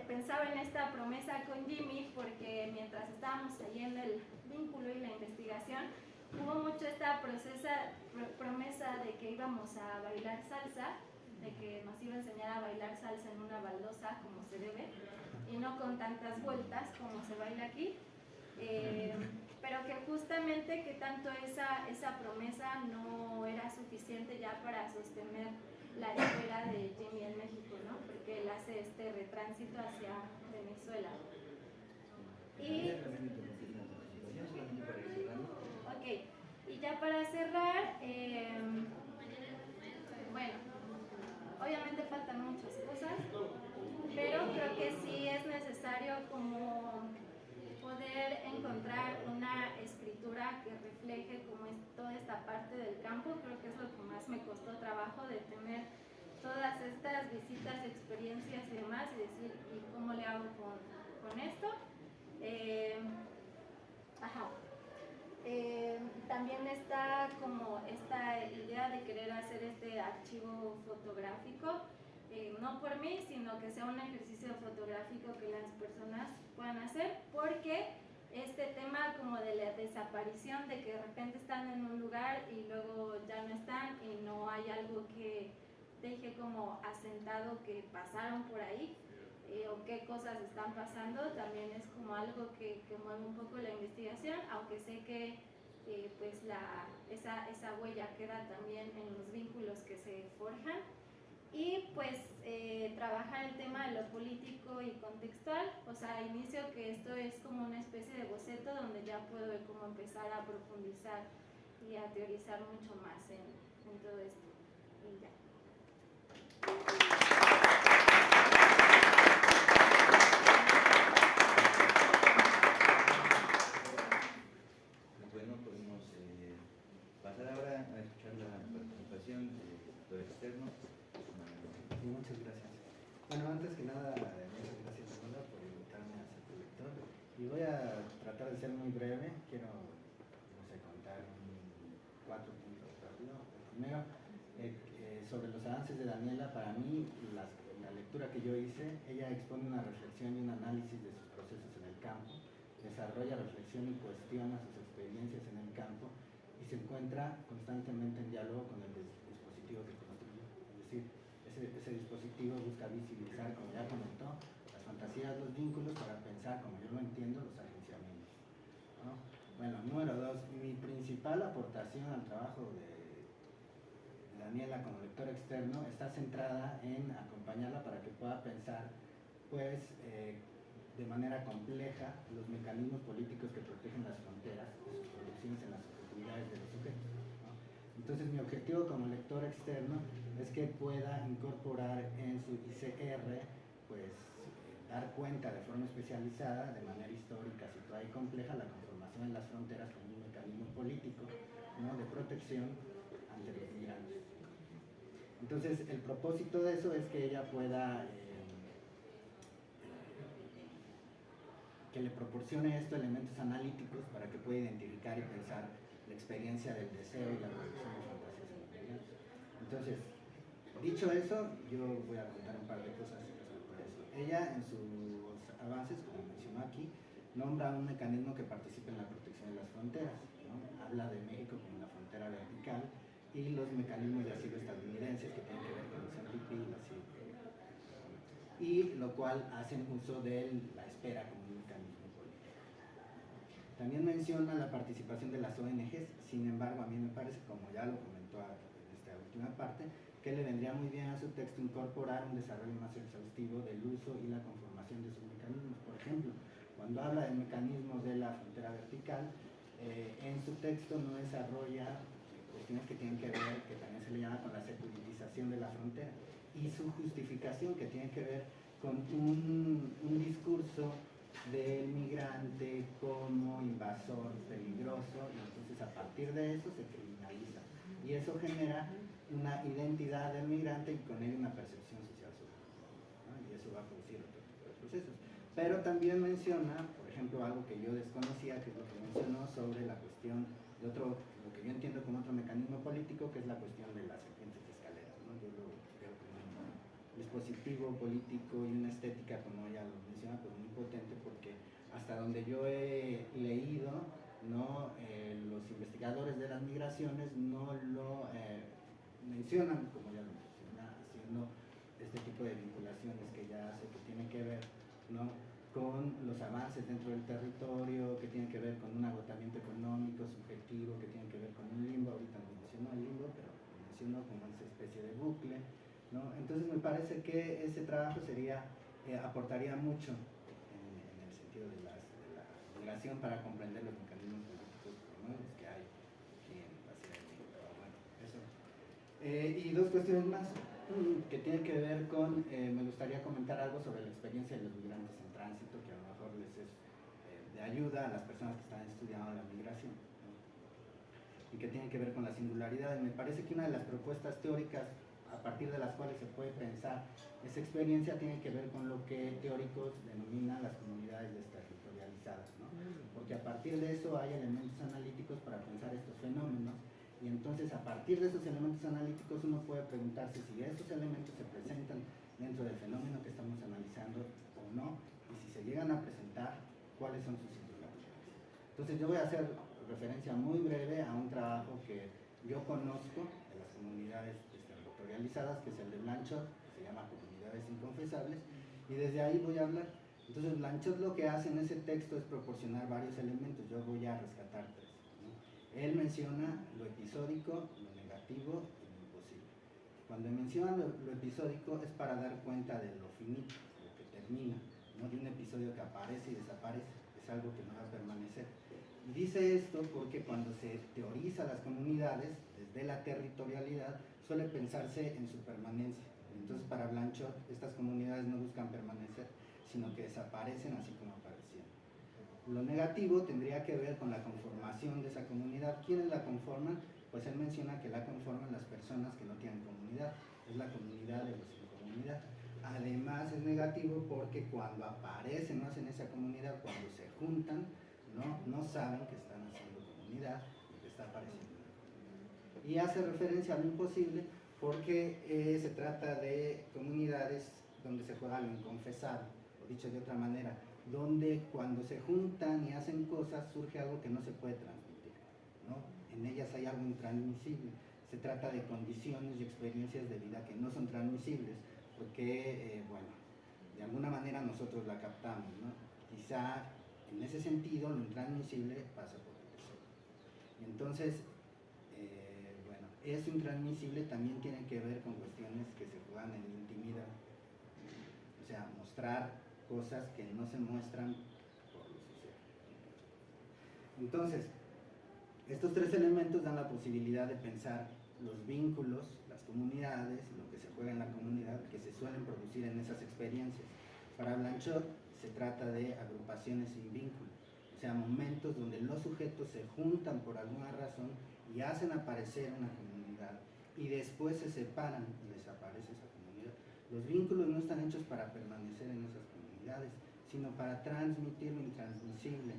pensaba en esta promesa con Jimmy porque mientras estábamos ahí en el vínculo y la investigación, hubo mucho esta promesa de que íbamos a bailar salsa, de que nos iba a enseñar a bailar salsa en una baldosa como se debe y no con tantas vueltas como se baila aquí. Pero que justamente que tanto esa promesa no era suficiente ya para sostener la espera de Jimmy en México, ¿no? Porque él hace este retránsito hacia Venezuela. Y ya para cerrar, bueno, obviamente faltan muchas cosas, pero creo que sí es necesario como poder encontrar una escritura que refleje como es toda esta parte del campo. Creo que es lo que más me costó trabajo, de tener todas estas visitas, experiencias y demás, y decir, ¿y cómo le hago con esto? También está como esta idea de querer hacer este archivo fotográfico, no por mí, sino que sea un ejercicio fotográfico que las personas puedan hacer, porque este tema como de la desaparición, de que de repente están en un lugar y luego ya no están y no hay algo que deje como asentado que pasaron por ahí, o qué cosas están pasando, también es como algo que mueve un poco la investigación, aunque sé que pues esa huella queda también en los vínculos que se forjan. Y pues trabajar el tema de lo político y contextual, o sea, inicio que esto es como una especie de boceto donde ya puedo como empezar a profundizar y a teorizar mucho más en todo esto. Y ya. Bueno, podemos pasar ahora a escuchar la participación del doctor externo. Muchas gracias. Bueno, antes que nada, muchas gracias, Lola, por invitarme lectura que yo hice, ella expone una reflexión y un análisis de sus procesos en el campo, desarrolla reflexión y cuestiona sus experiencias en el campo y se encuentra constantemente en diálogo con el dispositivo que construyó. Es decir, ese dispositivo busca visibilizar, como ya comentó, las fantasías, los vínculos para pensar, como yo lo entiendo, los agenciamientos, ¿no? Bueno, número 2, mi principal aportación al trabajo de Daniela como lector externo está centrada en acompañarla para que pueda pensar, pues, de manera compleja los mecanismos políticos que protegen las fronteras de sus producciones en las subjetividades de los sujetos, ¿no? Entonces, mi objetivo como lector externo es que pueda incorporar en su ICR, pues, dar cuenta de forma especializada, de manera histórica, situada y compleja, la conformación de las fronteras como un mecanismo político, ¿no?, de protección ante los migrantes. Entonces, el propósito de eso es que ella pueda, que le proporcione esto elementos analíticos para que pueda identificar y pensar la experiencia del deseo y la producción de fantasías en los migrantes. Entonces, dicho eso, yo voy a contar un par de cosas respecto a eso. Ella, en sus avances, como mencionó aquí, nombra un mecanismo que participa en la protección de las fronteras, ¿no? Habla de México como la frontera vertical y los mecanismos de asilo estadounidenses que tienen que ver con los MVP y la asilo, y lo cual hacen uso de la espera como un mecanismo político. También menciona la participación de las ONGs, sin embargo, a mí me parece, como ya lo comentó en esta última parte, que le vendría muy bien a su texto incorporar un desarrollo más exhaustivo del uso y la conformación de sus mecanismos. Por ejemplo, cuando habla del mecanismo de la frontera vertical, en su texto no desarrolla cuestiones que tienen que ver, que también se le llama con la securitización de la frontera, y su justificación, que tiene que ver con un discurso del migrante como invasor peligroso, y entonces a partir de eso se criminaliza, y eso genera una identidad del migrante y con ello una percepción social sobre él, ¿no? Y eso va a producir otro tipo de procesos. Pero también menciona, por ejemplo, algo que yo desconocía, que es lo que mencionó sobre la cuestión de otro, lo que yo entiendo como otro mecanismo político, que es la cuestión de las serpientes escaleras, ¿no? Yo lo veo como un dispositivo político y una estética, como ella lo menciona, pues muy potente, porque hasta donde yo he leído, ¿no?, los investigadores de las migraciones no lo mencionan, como ya lo menciona, haciendo este tipo de vinculaciones que ya hace, que tienen que ver, ¿no?, con los avances dentro del territorio, que tienen que ver con un agotamiento económico, subjetivo, que tienen que ver con un limbo. Ahorita no menciono el limbo, pero lo menciono como esa especie de bucle, ¿no? Entonces me parece que ese trabajo sería, aportaría mucho en el sentido de la migración para comprender los mecanismos políticos nuevos que hay aquí en la Ciudad de México. Bueno, eso. Y dos cuestiones más que tienen que ver con, me gustaría comentar algo sobre la experiencia de los migrantes en tránsito, que a lo mejor les es de ayuda a las personas que están estudiando la migración, ¿no?, y que tienen que ver con la singularidad. Me parece que una de las propuestas teóricas a partir de las cuales se puede pensar esa experiencia tiene que ver con lo que teóricos denominan las comunidades desterritorializadas, ¿no? Porque a partir de eso hay elementos analíticos para pensar estos fenómenos, y entonces a partir de esos elementos analíticos uno puede preguntarse si esos elementos se presentan dentro del fenómeno que estamos analizando o no, y si se llegan a presentar, cuáles son sus singularidades. Entonces yo voy a hacer referencia muy breve a un trabajo que yo conozco de las comunidades desterritorializadas, que es el de Blanchot, que se llama Comunidades Inconfesables, y desde ahí voy a hablar. Entonces Blanchot lo que hace en ese texto es proporcionar varios elementos, yo voy a rescatar tres. Él menciona lo episódico, lo negativo y lo imposible. Cuando menciona lo episódico es para dar cuenta de lo finito, lo que termina, ¿no?, de un episodio que aparece y desaparece, es algo que no va a permanecer. Y dice esto porque cuando se teoriza las comunidades desde la territorialidad suele pensarse en su permanencia. Entonces para Blanchot estas comunidades no buscan permanecer, sino que desaparecen así como aparecieron. Lo negativo tendría que ver con la conformación de esa comunidad. ¿Quiénes la conforman? Pues él menciona que la conforman las personas que no tienen comunidad, es la comunidad de los sin comunidad. Además es negativo porque cuando aparecen, no hacen esa comunidad, cuando se juntan, no saben que están haciendo comunidad y que está apareciendo una comunidad. Y hace referencia a lo imposible porque se trata de comunidades donde se juega lo inconfesado, o dicho de otra manera, donde cuando se juntan y hacen cosas surge algo que no se puede transmitir, ¿no? En ellas hay algo intransmisible. Se trata de condiciones y experiencias de vida que no son transmisibles, porque, bueno, de alguna manera nosotros la captamos, ¿no? Quizá en ese sentido lo intransmisible pasa por el deseo. Y entonces, bueno, eso intransmisible también tiene que ver con cuestiones que se juegan en intimidad, o sea, mostrar cosas que no se muestran por lo social. Entonces, estos tres elementos dan la posibilidad de pensar los vínculos, las comunidades, lo que se juega en la comunidad, que se suelen producir en esas experiencias. Para Blanchot se trata de agrupaciones sin vínculo, o sea, momentos donde los sujetos se juntan por alguna razón y hacen aparecer una comunidad y después se separan y desaparece esa comunidad. Los vínculos no están hechos para permanecer en esas comunidades, sino para transmitir lo intransmisible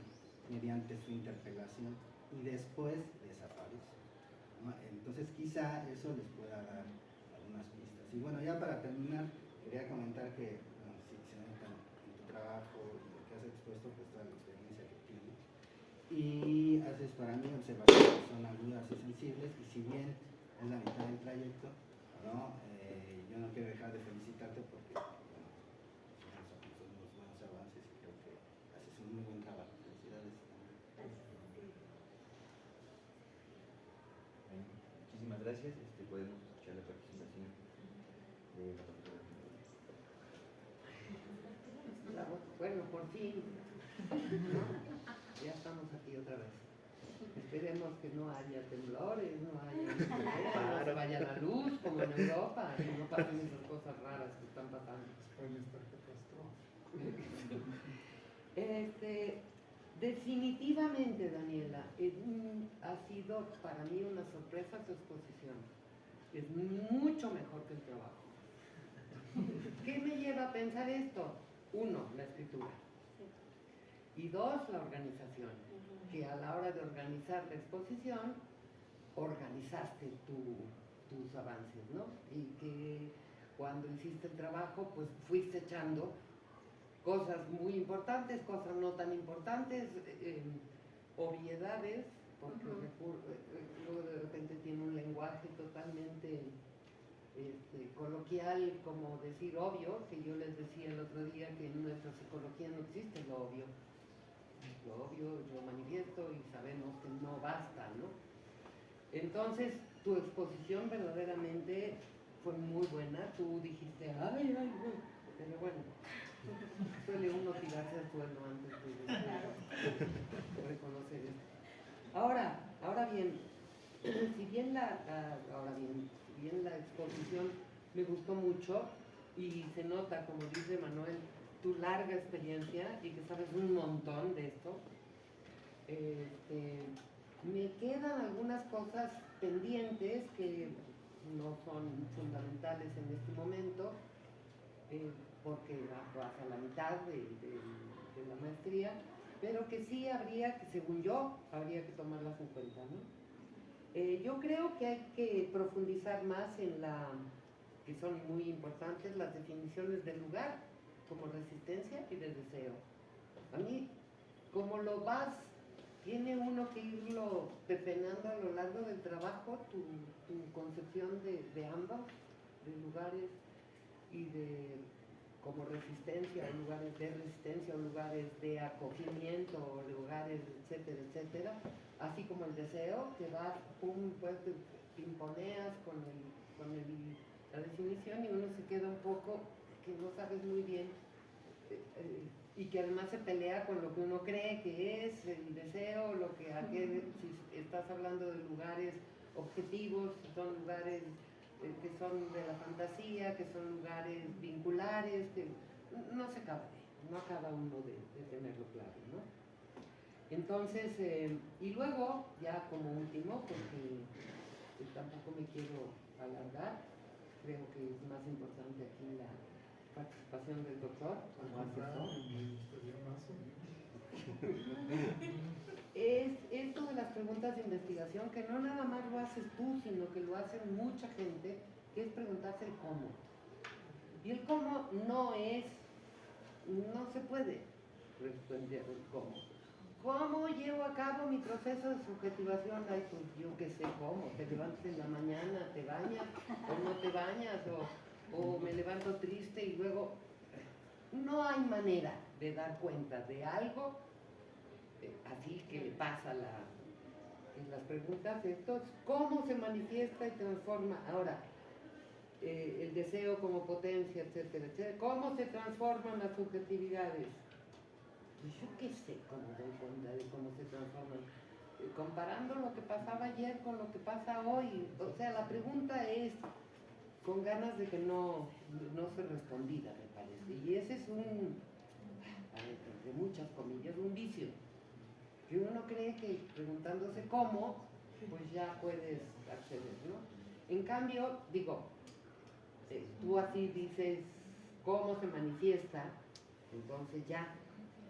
mediante su interpelación y después desaparece, ¿no? Entonces quizá eso les pueda dar algunas pistas. Y bueno, ya para terminar, quería comentar que, bueno, si se nota en tu trabajo y lo que has expuesto, pues toda la experiencia que tienes. Y haces para mí observaciones que son agudas y sensibles, y si bien es la mitad del trayecto, ¿no? Yo no quiero dejar de felicitarte porque, bueno, son unos buenos avances y creo que haces un muy buen trabajo. Felicidades. Muchísimas gracias. Podemos escuchar la participación de la profesora. Bueno, por fin, ¿no? Ya estamos aquí otra vez. Esperemos que no haya temblores, no se vaya la luz como en Europa, que no pasen esas cosas raras que están pasando. Definitivamente, Daniela, ha sido para mí una sorpresa tu exposición. Es mucho mejor que el trabajo. ¿Qué me lleva a pensar esto? Uno, la escritura. Y dos, la organización. Que a la hora de organizar la exposición, organizaste tus avances, ¿no? Y que cuando hiciste el trabajo, pues fuiste echando cosas muy importantes, cosas no tan importantes, obviedades, porque luego de repente tiene un lenguaje totalmente coloquial, como decir obvio, que yo les decía el otro día que en nuestra psicología no existe lo obvio. Lo obvio lo manifiesto y sabemos que no basta, ¿no? Entonces, tu exposición verdaderamente fue muy buena. Tú dijiste, ay, pero bueno, suele uno tirarse al suelo antes de reconocer esto. Ahora bien, si bien la exposición me gustó mucho y se nota, como dice Manuel, tu larga experiencia y que sabes un montón de esto, me quedan algunas cosas pendientes que no son fundamentales en este momento, porque vas a la mitad de la maestría, pero que sí según yo, habría que tomarlas en cuenta, ¿no? Yo creo que hay que profundizar más en que son muy importantes, las definiciones de lugar como resistencia y de deseo. A mí, como lo tiene uno que irlo pepenando a lo largo del trabajo, tu concepción de ambos, de lugares y como resistencia, o lugares de resistencia, o lugares de acogimiento, o lugares, etcétera, etcétera, así como el deseo, que vas, pues te pimponeas con la definición y uno se queda un poco que no sabes muy bien, y que además se pelea con lo que uno cree que es el deseo, si estás hablando de lugares objetivos, son lugares que son de la fantasía, que son lugares vinculares, que no acaba uno de tenerlo claro, ¿no? Entonces, y luego, ya como último, porque tampoco me quiero alargar, creo que es más importante aquí la participación del doctor como asesor. Es esto de las preguntas de investigación, que no nada más lo haces tú, sino que lo hace mucha gente, que es preguntarse el cómo. Y el cómo no se puede responder el cómo. ¿Cómo llevo a cabo mi proceso de subjetivación? Ay, pues yo qué sé cómo, te levantas en la mañana, te bañas o no te bañas, o me levanto triste y luego... No hay manera de dar cuenta de algo así que le pasa en las preguntas estos, ¿cómo se manifiesta y transforma? Ahora, el deseo como potencia, etcétera, etcétera. ¿Cómo se transforman las subjetividades? Pues yo qué sé cómo doy cuenta de cómo se transforman. Comparando lo que pasaba ayer con lo que pasa hoy. O sea, la pregunta es con ganas de que no se respondida, me parece. Y ese es de muchas comillas, un vicio. Que uno cree que preguntándose cómo, pues ya puedes acceder, ¿no? En cambio, digo, tú así dices cómo se manifiesta, entonces ya,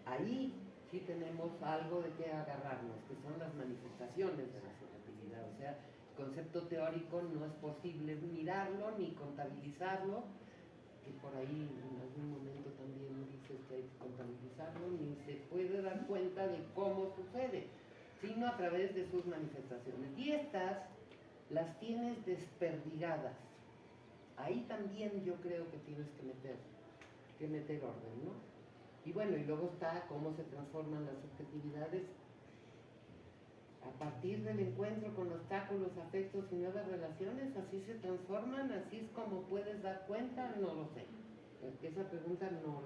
ahí sí tenemos algo de qué agarrarnos, que son las manifestaciones de la subjetividad. O sea, el concepto teórico no es posible mirarlo ni contabilizarlo, que por ahí en algún momento también dices que hay que contabilizarlo, ni se puede dar cuenta de cómo sucede, sino a través de sus manifestaciones. Y estas las tienes desperdigadas. Ahí también yo creo que tienes que meter orden, ¿no? Y bueno, y luego está cómo se transforman las subjetividades a partir del encuentro con obstáculos, afectos y nuevas relaciones. Así se transforman, así es como puedes dar cuenta, no lo sé. Esa pregunta no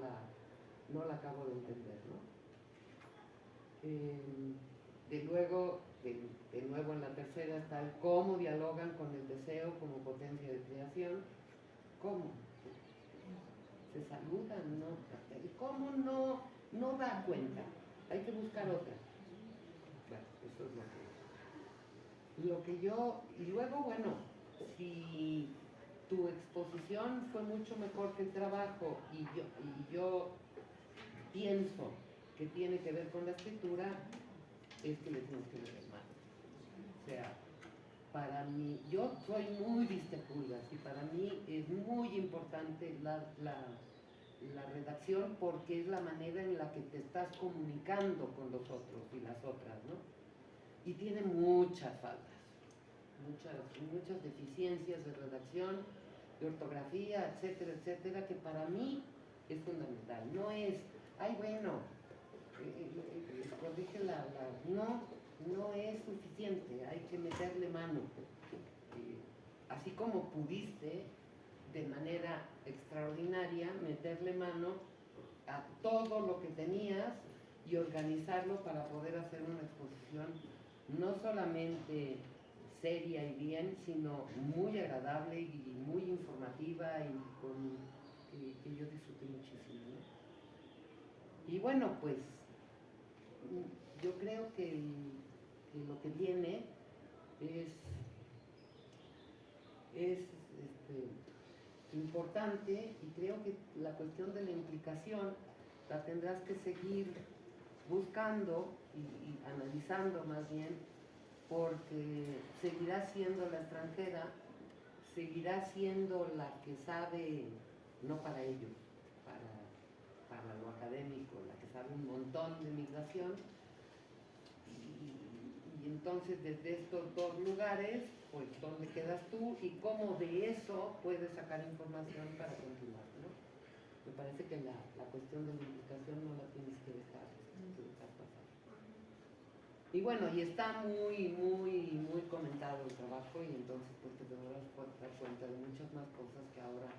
la acabo de entender, ¿no? Luego, de nuevo en la tercera está el cómo dialogan con el deseo como potencia de creación. ¿Cómo? Se saludan, ¿no? El cómo no da cuenta. Hay que buscar otra. Bueno, eso es lo que yo... Y luego, bueno, si tu exposición fue mucho mejor que el trabajo y yo pienso que tiene que ver con la escritura, es que le tienes que meter mano. O sea, para mí, yo soy muy vistepulgas y para mí es muy importante la redacción porque es la manera en la que te estás comunicando con los otros y las otras, ¿no? Y tiene muchas faltas, muchas deficiencias de redacción, de ortografía, etcétera, etcétera, que para mí es fundamental. No es, ay, bueno, corrige no es suficiente, hay que meterle mano. Así como pudiste, de manera extraordinaria, meterle mano a todo lo que tenías y organizarlo para poder hacer una exposición no solamente seria y bien, sino muy agradable y muy informativa y que yo disfruté muchísimo, ¿no? Y bueno, pues yo creo que lo que viene es importante, y creo que la cuestión de la implicación la tendrás que seguir buscando y analizando más bien, porque seguirá siendo la extranjera, seguirá siendo la que sabe, no para ellos, para lo académico, la que sabe un montón de migración, y entonces desde estos dos lugares, pues dónde quedas tú y cómo de eso puedes sacar información para continuar, ¿no? Me parece que la cuestión de la implicación no la tienes que dejar pasar. Y bueno, y está muy comentado el trabajo, y entonces pues te podrás dar cuenta de muchas más cosas que ahora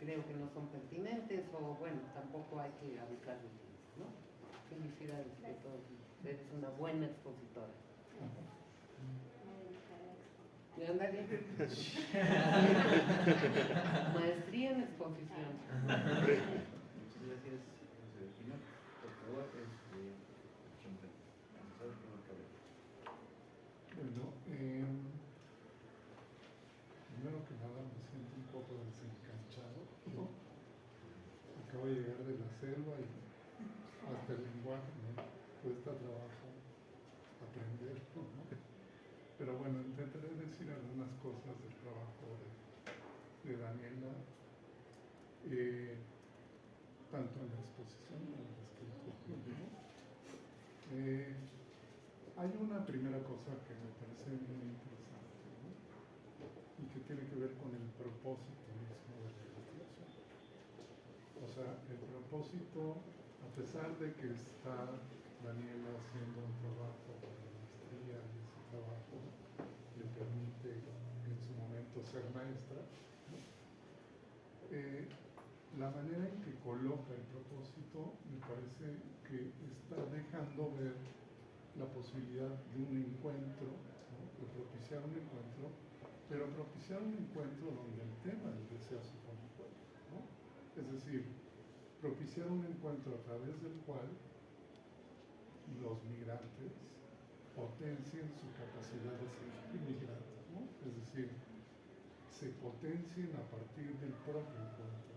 creo que no son pertinentes, o bueno, tampoco hay que abusar de ellas, ¿no? Felicidades de todos. Eres una buena expositora. Ándale. Maestría en exposición. Muchas gracias, Serafina. Por favor, Bueno, primero que nada me siento un poco desencanchado. Acabo de llegar de la selva y hasta el lenguaje me cuesta trabajo aprenderlo, ¿no? Pero bueno, intentaré decir algunas cosas del trabajo de Daniela. tanto en la exposición como en la escritura, ¿no? Hay una primera cosa que me parece muy interesante, ¿no? Y que tiene que ver con el propósito mismo de la investigación. O sea, el propósito, a pesar de que está Daniela haciendo un trabajo de maestría y ese trabajo le permite en su momento ser maestra, ¿no? La manera en que coloca el propósito me parece que está dejando ver la posibilidad de un encuentro, ¿no? De propiciar un encuentro, pero propiciar un encuentro donde el tema del deseo se pone en juego, ¿no? Es decir, propiciar un encuentro a través del cual los migrantes potencien su capacidad de ser inmigrantes, ¿no? Es decir, se potencien a partir del propio encuentro.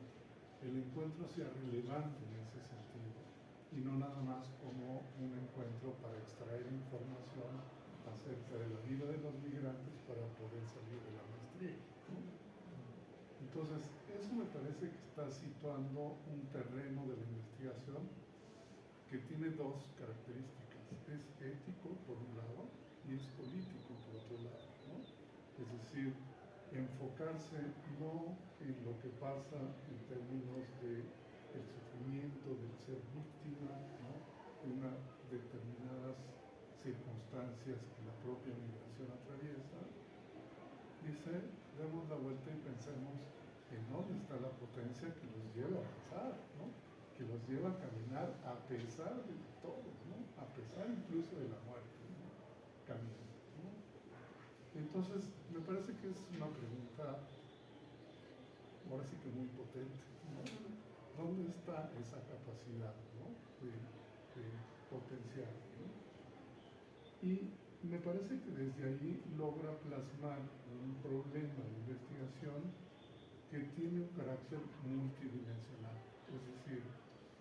El encuentro sea relevante en ese sentido y no nada más como un encuentro para extraer información acerca de la vida de los migrantes para poder salir de la maestría, ¿no? Entonces, eso me parece que está situando un terreno de la investigación que tiene dos características. Es ético por un lado y es político por otro lado, ¿no? Es decir, enfocarse no en lo que pasa en términos de el sufrimiento, del ser víctima, ¿no? De unas determinadas circunstancias que la propia migración atraviesa. Dice, demos la vuelta y pensemos en dónde está la potencia que los lleva a avanzar, ¿no? Que los lleva a caminar a pesar de todo, ¿no? A pesar incluso de la muerte, ¿no? Caminan, ¿no? Entonces, me parece que es una pregunta, ahora sí que muy potente, ¿no? ¿Dónde está esa capacidad, ¿no? de potenciar, ¿no? Y me parece que desde ahí logra plasmar un problema de investigación que tiene un carácter multidimensional, es decir,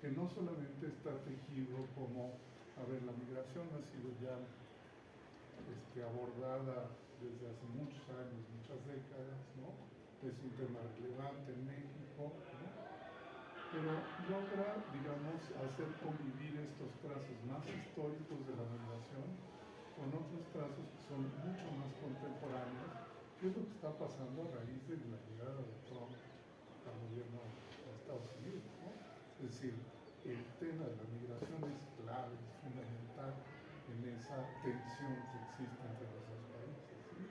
que no solamente está tejido como, a ver, la migración ha sido ya abordada desde hace muchos años, muchas décadas, ¿no? Es un tema relevante en México, ¿no? Pero logra, digamos, hacer convivir estos trazos más históricos de la migración con otros trazos que son mucho más contemporáneos, que es lo que está pasando a raíz de la llegada de Trump al gobierno de Estados Unidos, ¿no? Es decir, el tema de la migración es clave, es fundamental en esa tensión que existe entre los dos países, ¿sí?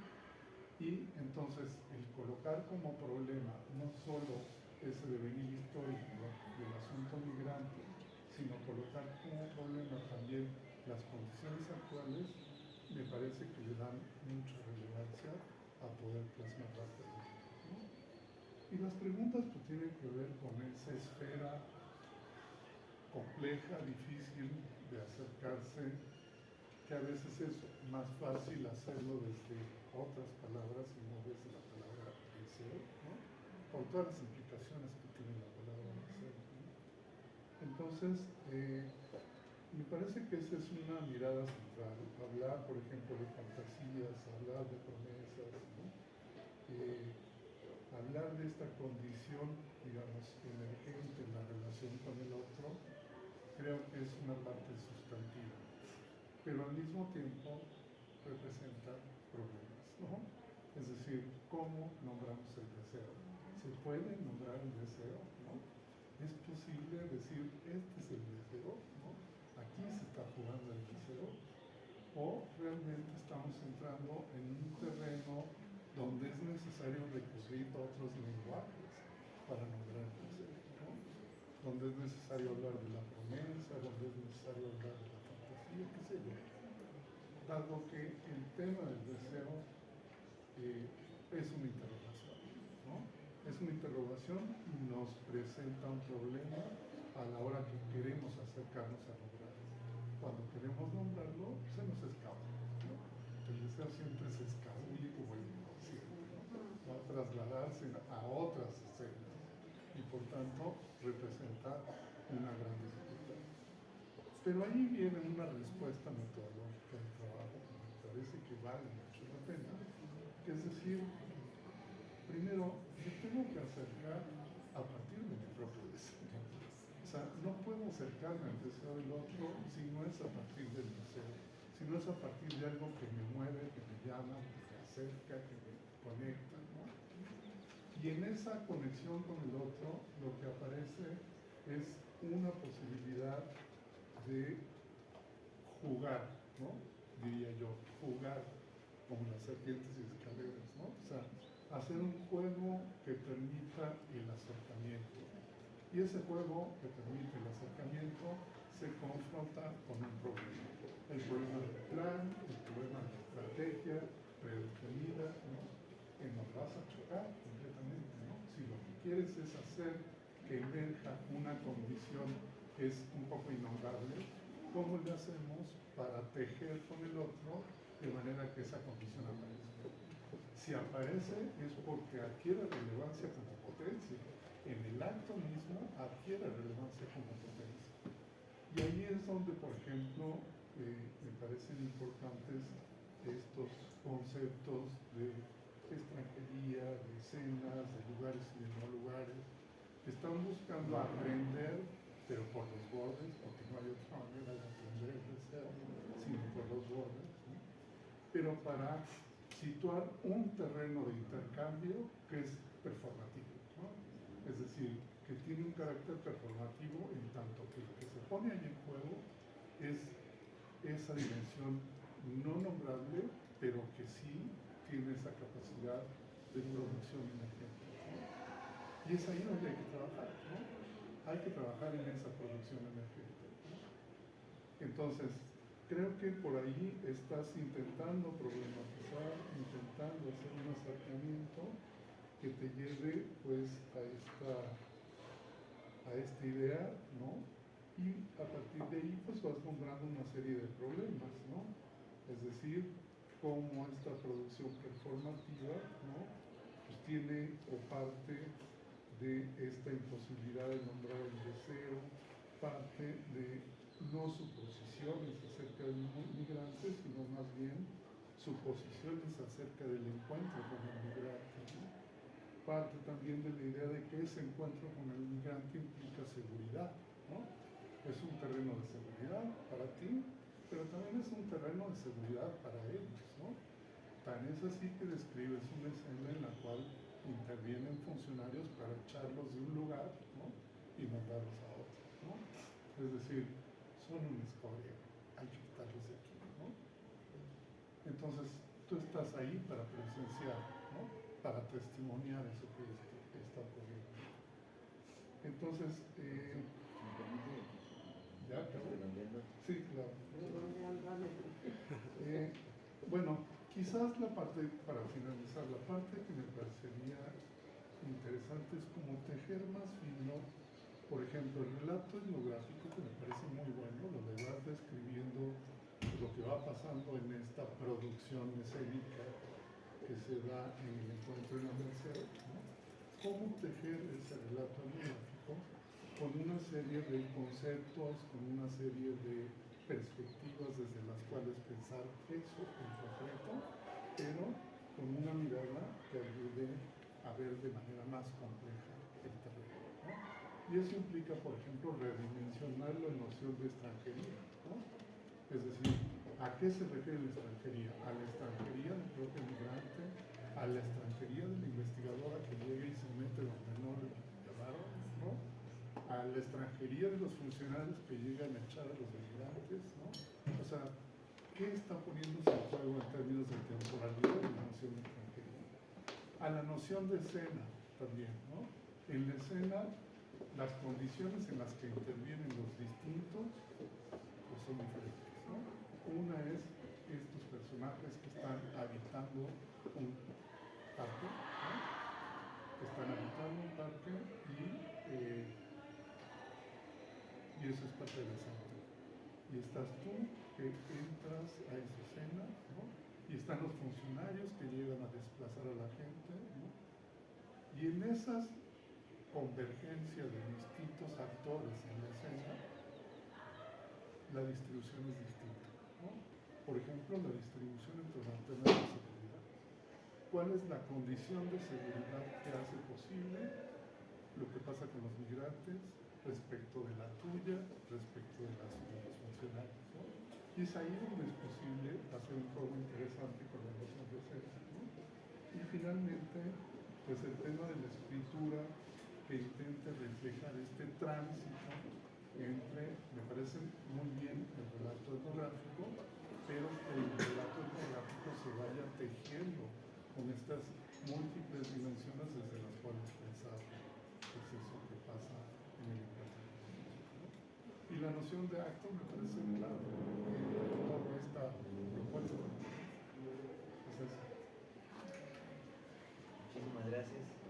Y entonces el colocar como problema no solo ese devenir histórico del asunto migrante, sino colocar como problema también las condiciones actuales, me parece que le dan mucha relevancia a poder plasmar la pregunta, ¿no? Y las preguntas pues tienen que ver con esa esfera compleja, difícil de acercarse, que a veces es más fácil hacerlo desde otras palabras y no desde la palabra deseo, ¿no? Por todas las implicaciones que tiene la palabra deseo, ¿no? Entonces, me parece que esa es una mirada central. Hablar, por ejemplo, de fantasías, hablar de promesas, ¿no? Hablar de esta condición, digamos, emergente en la relación con el otro, creo que es una parte sustantiva, pero al mismo tiempo representa problemas, ¿no? Es decir, ¿cómo nombramos el deseo? ¿Se puede nombrar el deseo? ¿No? ¿Es posible decir, este es el deseo? ¿No? Aquí se está jugando el deseo. ¿O realmente estamos entrando en un terreno donde es necesario recurrir a otros lenguajes para nombrar el deseo, ¿no? Donde es necesario hablar de la promesa, donde es necesario hablar de la fantasía, qué sé yo. Dado que el tema del deseo es una interrogación, ¿no? Es una interrogación y nos presenta un problema a la hora que queremos acercarnos a nombrarlo. Cuando queremos nombrarlo, se nos escapa, ¿no? El deseo siempre se escabulle como el inconsciente, ¿no? Va a trasladarse a otras escenas y por tanto representa una gran dificultad. Pero ahí viene una respuesta metodológica del trabajo que me parece que vale mucho la pena, que es decir, primero, me tengo que acercar a partir de sea, no puedo acercarme al deseo del otro si no es a partir del deseo, si no es a partir de algo que me mueve, que me llama, que me acerca, que me conecta, ¿no? Y en esa conexión con el otro, lo que aparece es una posibilidad de jugar, ¿no? Diría yo, jugar como las serpientes y escaleras, ¿no? O sea, hacer un juego que permita el acercamiento. Y ese juego que permite el acercamiento se confronta con un problema. El problema del plan, el problema de la estrategia predefinida, ¿no? Que nos vas a chocar completamente, ¿no? Si lo que quieres es hacer que emerja una condición que es un poco innombrable, ¿cómo le hacemos para tejer con el otro de manera que esa condición aparezca? Si aparece es porque adquiere relevancia como potencia. En el acto mismo adquiere relevancia como potencia. Y ahí es donde, por ejemplo, me parecen importantes estos conceptos de extranjería, de escenas, de lugares y de no lugares. Están buscando aprender, pero por los bordes, porque no hay otra manera de aprender de ser, sino por los bordes, ¿no? Pero para situar un terreno de intercambio que es performativo, ¿no? Es decir, que tiene un carácter performativo en tanto que lo que se pone ahí en juego es esa dimensión no nombrable, pero que sí tiene esa capacidad de producción energética, ¿no? Y es ahí donde hay que trabajar, ¿no? Hay que trabajar en esa producción energética, ¿no? Entonces, creo que por ahí estás intentando problematizar, intentando hacer un acercamiento que te lleve pues a esta idea, ¿no? Y a partir de ahí pues vas nombrando una serie de problemas, ¿no? Es decir, cómo esta producción performativa, ¿no? Pues tiene o parte de esta imposibilidad de nombrar el deseo, parte de no suposiciones acerca del migrante, sino más bien suposiciones acerca del encuentro con el migrante, ¿no? Parte también de la idea de que ese encuentro con el migrante implica seguridad, ¿no? Es un terreno de seguridad para ti, pero también es un terreno de seguridad para ellos, ¿no? Tan es así que describes una escena en la cual intervienen funcionarios para echarlos de un lugar, ¿no? Y mandarlos a otro, ¿no? Es decir, son una escoria, hay que quitarlos de aquí, ¿no? Entonces, tú estás ahí para presenciar, ¿no? Para testimoniar eso que está ocurriendo. Entonces, ¿Me permite? ¿ya? Redondeando. Sí, claro. Bueno, quizás la parte, para finalizar, la parte que me parecería interesante es como tejer más fino, por ejemplo, el relato etnográfico, que me parece muy bueno, lo de vas describiendo lo que va pasando en esta producción escénica que se da en el encuentro en la Merced, ¿no? Cómo tejer ese relato etnográfico con una serie de conceptos, con una serie de perspectivas desde las cuales pensar eso en concreto, pero con una mirada que ayude a ver de manera más compleja el terreno, ¿no? Y eso implica, por ejemplo, redimensionar la noción de extranjería, ¿no? Es decir, ¿a qué se refiere la extranjería? A la extranjería del propio migrante, a la extranjería de la investigadora que llega y se mete donde no le llamaron, ¿no? A la extranjería de los funcionarios que llegan a echar a los migrantes, ¿no? O sea, ¿qué está poniéndose en juego en términos de temporalidad de la noción de extranjería? A la noción de escena también, ¿no? En la escena, las condiciones en las que intervienen los distintos pues son diferentes, ¿no? Una es estos personajes que están habitando un parque, ¿no? Que están habitando un parque y eso es parte de la escena. Y estás tú que entras a esa escena, ¿no? Y están los funcionarios que llegan a desplazar a la gente, ¿no? Y en esas convergencia de distintos actores en la escena, la distribución es distinta, ¿no? Por ejemplo, la distribución entre las antenas de seguridad. ¿Cuál es la condición de seguridad que hace posible lo que pasa con los migrantes respecto de la tuya respecto de los funcionarios, ¿no? Y es ahí donde es posible hacer un juego interesante con la noción de ser, ¿no? Y finalmente, pues el tema de la escritura que intente reflejar este tránsito entre, me parece muy bien el relato etnográfico, pero que el relato etnográfico se vaya tejiendo con estas múltiples dimensiones desde las cuales pensar pues eso que pasa en el encuentro. Y la noción de acto me parece claro, todo esta propuesta. Es eso. Muchísimas gracias.